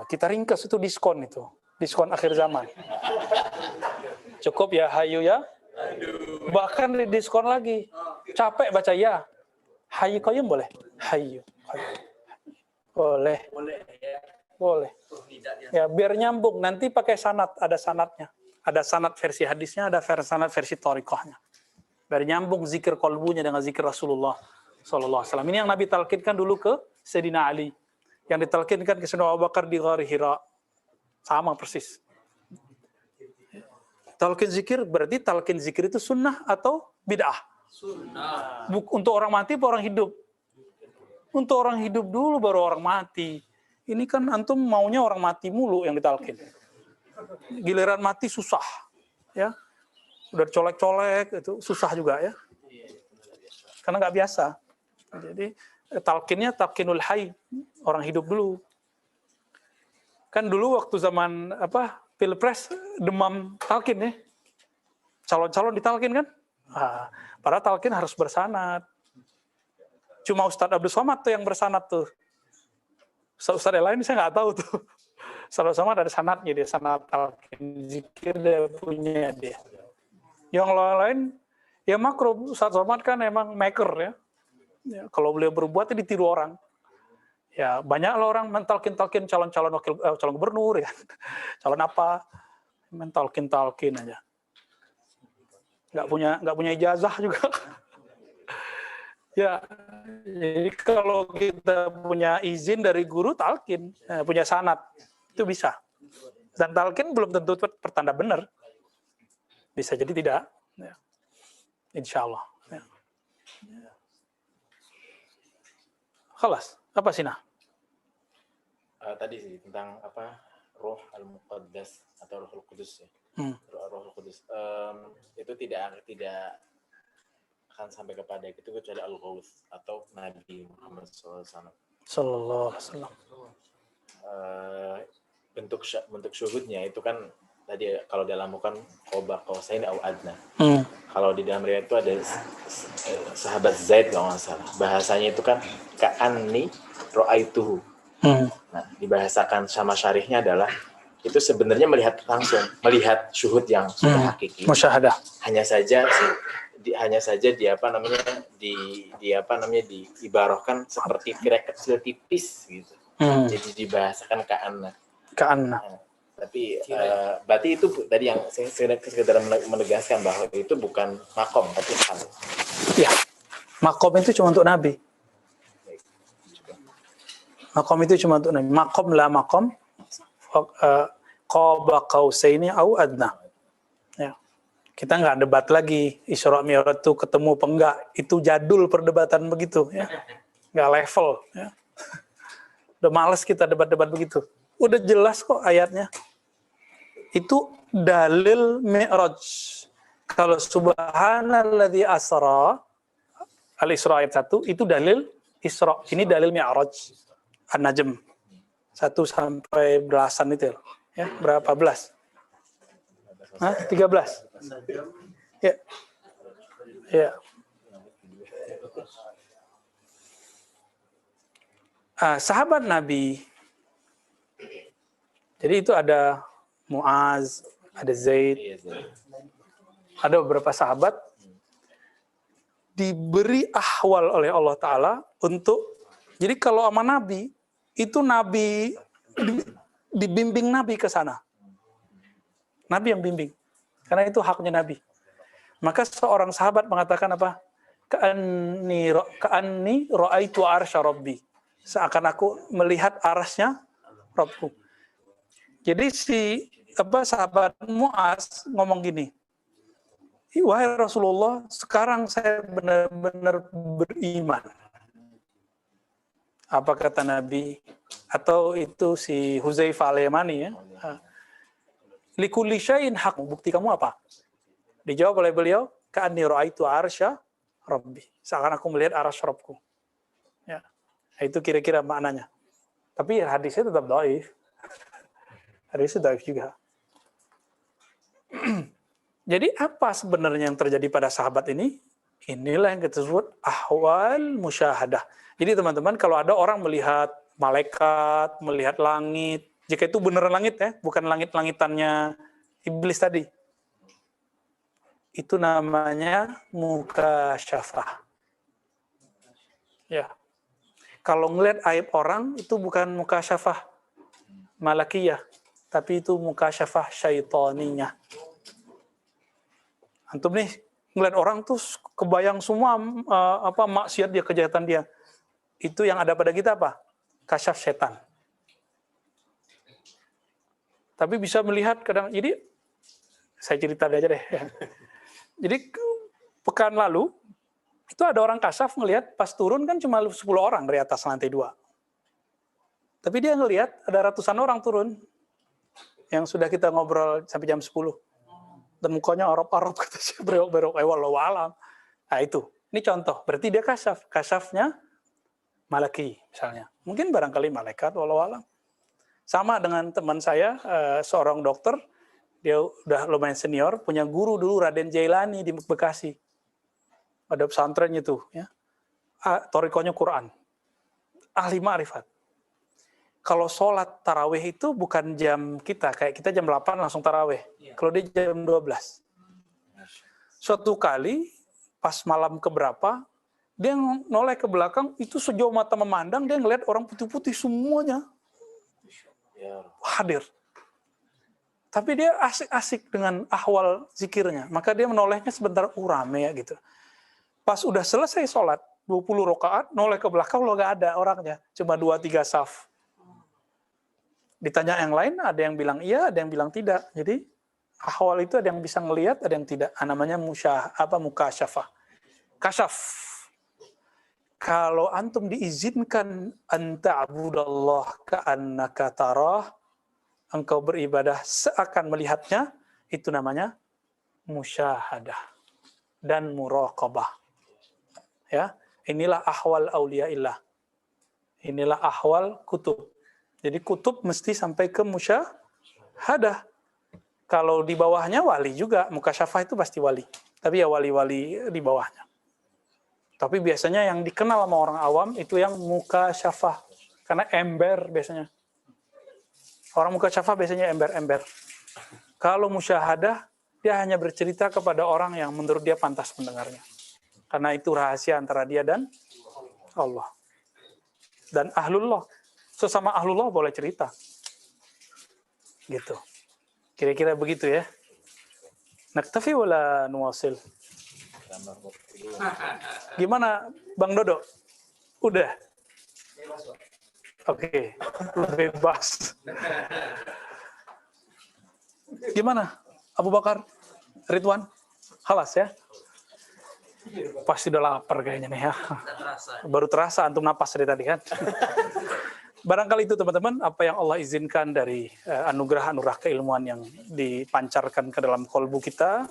Kita ringkas itu diskon itu. Diskon akhir zaman. Cukup ya Hayyu ya. Bahkan diskon lagi. Capek baca ya. Hayyu Qayyum boleh? Hayyu. Boleh. Boleh ya. Boleh. Tidak dia. Ya, biar nyambung. Nanti pakai sanad, ada sanadnya. Ada sanad versi hadisnya, ada sanad versi thariqahnya. Biar nyambung zikir kolbunya dengan zikir Rasulullah sallallahu alaihi wasallam. Ini yang Nabi talqinkan dulu ke Sayyidina Ali. Yang ditalqinkan ke Sayyidina Abu Bakar di Ghar Hira. Sama persis. Talqin zikir berarti talqin zikir itu sunnah atau bid'ah? Sunnah. Untuk orang mati atau orang hidup? Untuk orang hidup dulu baru orang mati. Ini kan antum maunya orang mati mulu yang ditalqin. Giliran mati susah, ya. Udah colek-colek itu susah juga ya. Karena nggak biasa. Jadi talqinnya talqinul hayy, orang hidup dulu. Kan dulu waktu zaman Pilpres demam talqin ya. Calon-calon ditalqin kan? Nah, padahal talqin harus bersanad. Cuma Ustadz Abdul Somad tuh yang bersanad tuh. Ustadz yang lain saya nggak tahu tuh. Ustadz Somad ada sanadnya dia, sanad talqin zikir dia punya dia. Yang lain ya makro. Ustadz Somad kan emang maker ya. Ya kalau beliau berbuat ditiru orang. Ya banyak lah orang mentalkin calon-calon wakil calon gubernur ya. Calon apa? Mentalkin aja. Nggak punya ijazah juga. Ya, jadi kalau kita punya izin dari guru talqin, punya sanad, itu bisa. Dan talqin belum tentu pertanda benar. Bisa jadi tidak. Ya. Insya Allah. Ya. Khalas. Apa sih nah? Tadi sih tentang Roh Al-Muqaddas atau Rohul Kudus ya. Rohul Kudus. Itu tidak akan sampai kepada itu kecuali Al-Ghawth atau Nabi Muhammad SAW. Sallallahu alaihi wasallam. Bentuk syuhudnya itu kan tadi kalau dalam bukan Qoba Qausain au Adna. Kalau di dalam riwayat itu ada sahabat Zaid kalau nggak salah. Bahasanya itu kan ka'anni ra'aituhu. Nah, dibahasakan sama syarihnya adalah itu sebenarnya melihat syuhud yang sudah hakiki. Musyahadah. Hanya saja diibarahkan seperti tirai kecil tipis gitu. Jadi dibahasakan ka'anna. Ka'anna. Tapi berarti itu tadi yang saya sekedar menegaskan bahwa itu bukan makom tapi hal. Ya, makom itu cuma untuk Nabi. Makom itu cuma untuk Nabi. Makom la makom. Qaba qausaini au adna. Ya. Kita nggak debat lagi Isra Mi'raj itu ketemu apa enggak. Itu jadul perdebatan begitu. Ya. Nggak level. Ya. Udah males kita debat-debat begitu. Udah jelas kok ayatnya. Itu dalil Mi'raj. Kalau subhanalladzi asra Al-Isra ayat 1 itu dalil Isra. Ini dalil Mi'raj. An-Najm 1 sampai belasan itu ya. Berapa belas? 13. Ya. Ya. Sahabat Nabi. Jadi itu ada Muaz, ada Zaid, ada beberapa sahabat diberi ahwal oleh Allah Ta'ala untuk, jadi kalau sama Nabi, itu Nabi, dibimbing Nabi ke sana. Nabi yang bimbing. Karena itu haknya Nabi. Maka seorang sahabat mengatakan apa? Ka'anni ra'aitu arsya Rabbi. Seakan aku melihat arasnya Rabbku. Jadi sahabat Muaz ngomong gini, wahai Rasulullah, sekarang saya benar-benar beriman. Apa kata Nabi? Atau itu si Huzaifah al-Yamani ya. Likulli syai'in haq. Bukti kamu apa? Dijawab oleh beliau, ka'anni ra'aitu arsya Rabbi. Seakan aku melihat arsy Rabbku. Ya. Itu kira-kira maknanya. Tapi hadisnya tetap dhaif. Hadisnya dhaif juga. Jadi apa sebenarnya yang terjadi pada sahabat ini? Inilah yang kita sebut ahwal musyahadah. Jadi teman-teman, kalau ada orang melihat malaikat, melihat langit, jika itu beneran langit ya, bukan langit-langitannya iblis tadi. Itu namanya mukasyafah. Ya. Kalau ngelihat aib orang, itu bukan mukasyafah. malakiyah, tapi itu mukasyafah syaitaniyah. Antum nih ngeliat orang tuh kebayang semua maksiat dia, kejahatan dia. Itu yang ada pada kita apa? Kasyaf setan. Tapi bisa melihat kadang, jadi saya cerita aja deh. Ya. Jadi pekan lalu itu ada orang kasyaf ngelihat pas turun kan cuma 10 orang dari atas lantai 2. Tapi dia ngelihat ada ratusan orang turun yang sudah kita ngobrol sampai jam 10. Dan mukanya Arab-Arab kata saya, berok-berok, wallahu alam. Nah itu, ini contoh. Berarti dia kasyaf. Kasyafnya malaki misalnya. Mungkin barangkali malaikat, wallahu alam. Sama dengan teman saya, seorang dokter, dia udah lumayan senior, punya guru dulu Raden Jailani di Bekasi. Ada pesantrennya tuh, ya. Torikonya Quran. Ahli ma'rifat. Kalau sholat tarawih itu bukan jam kita, kayak kita jam 8 langsung tarawih. Kalau dia jam 12. Suatu kali, pas malam keberapa, dia noleh ke belakang, itu sejauh mata memandang, dia ngeliat orang putih-putih semuanya hadir. Tapi dia asik-asik dengan ahwal zikirnya. Maka dia menolehnya sebentar, rame ya gitu. Pas udah selesai sholat, 20 rakaat, noleh ke belakang, lo gak ada orangnya. Cuma 2-3 saf. Ditanya yang lain, ada yang bilang iya, ada yang bilang tidak. Jadi ahwal itu ada yang bisa ngelihat, ada yang tidak. Namanya mukasyafah. Kasyaf. Kalau antum diizinkan anta'budallah ka'annaka tarah, engkau beribadah seakan melihatnya, itu namanya musyahadah dan muraqabah. Ya, inilah ahwal auliyaillah. Inilah ahwal kutub. Jadi kutub mesti sampai ke musyahadah. Kalau di bawahnya wali juga, mukasyafah itu pasti wali. Tapi ya wali-wali di bawahnya. Tapi biasanya yang dikenal sama orang awam itu yang mukasyafah. Karena ember biasanya. Orang mukasyafah biasanya ember-ember. Kalau musyahadah, dia hanya bercerita kepada orang yang menurut dia pantas mendengarnya. Karena itu rahasia antara dia dan Allah. Dan ahlullah. Sesama ahlullah boleh cerita. Gitu. Kira-kira begitu ya. Naktafi wala nuwasil? Gimana Bang Dodo? Udah? Oke. Bebas. Gimana? Abu Bakar? Ridwan? Halas ya? Pasti udah lapar kayaknya nih ya. Baru terasa antum napas dari tadi kan. Barangkali itu teman-teman apa yang Allah izinkan dari anugerah-anugerah keilmuan yang dipancarkan ke dalam kolbu kita,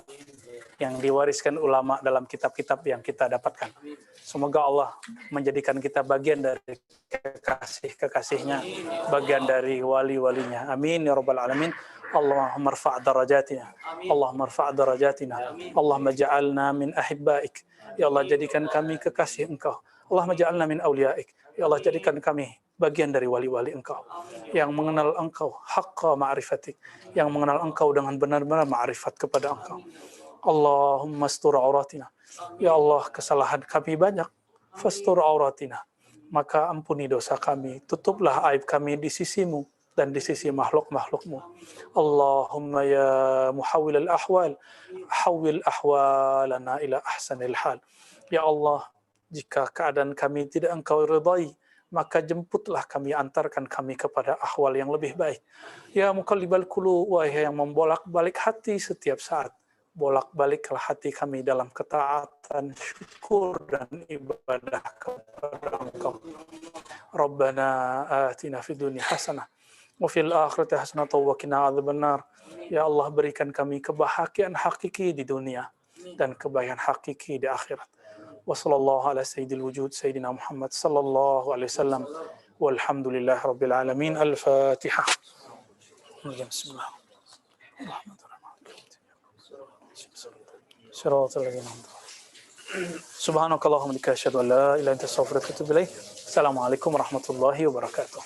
yang diwariskan ulama dalam kitab-kitab yang kita dapatkan. Semoga Allah menjadikan kita bagian dari kekasih-kekasihnya, bagian dari wali-walinya. Amin ya rabbal alamin. Allahumma rfa' darajatina. Allahumma rfa' darajatina. Allahumma ja'alna min ahibbaik. Ya Allah, jadikan kami kekasih Engkau. Allahumma ja'alna min awliyaik. Ya Allah, jadikan kami bagian dari wali-wali Engkau yang mengenal Engkau haqqa ma'rifatik, yang mengenal Engkau dengan benar-benar ma'rifat kepada Engkau. Allahumma astur auratina. Ya Allah, kesalahan kami banyak. Fastur auratina. Maka ampuni dosa kami, tutuplah aib kami di sisimu dan di sisi makhluk-makhlukmu. Allahumma ya muhawwil al-ahwal, hawwil ahwalana ila ahsanil hal. Ya Allah, jika keadaan kami tidak Engkau ridai, maka jemputlah kami, antarkan kami kepada ahwal yang lebih baik. Ya muqallibal qulub, wahai yang membolak-balik hati setiap saat, bolak-baliklah hati kami dalam ketaatan, syukur dan ibadah kepada Engkau. Rabbana atina fid dunya hasanah wa fil akhirati hasanah wa qina adzabannar. Ya Allah, berikan kami kebahagiaan hakiki di dunia dan kebahagiaan hakiki di akhirat. Wa sallallahu ala sayyidil wujud sayyidina Muhammad sallallahu alaihi wasallam walhamdulillahi rabbil alamin. Al-Fatihah. Bismillah. Shiratal ladzina an'amta alaihim. Subhanakallahumma wa bihamdika asyhadu an la ilaha illa anta astaghfiruka wa atubu ilaik. Assalamualaikum warahmatullahi wabarakatuh.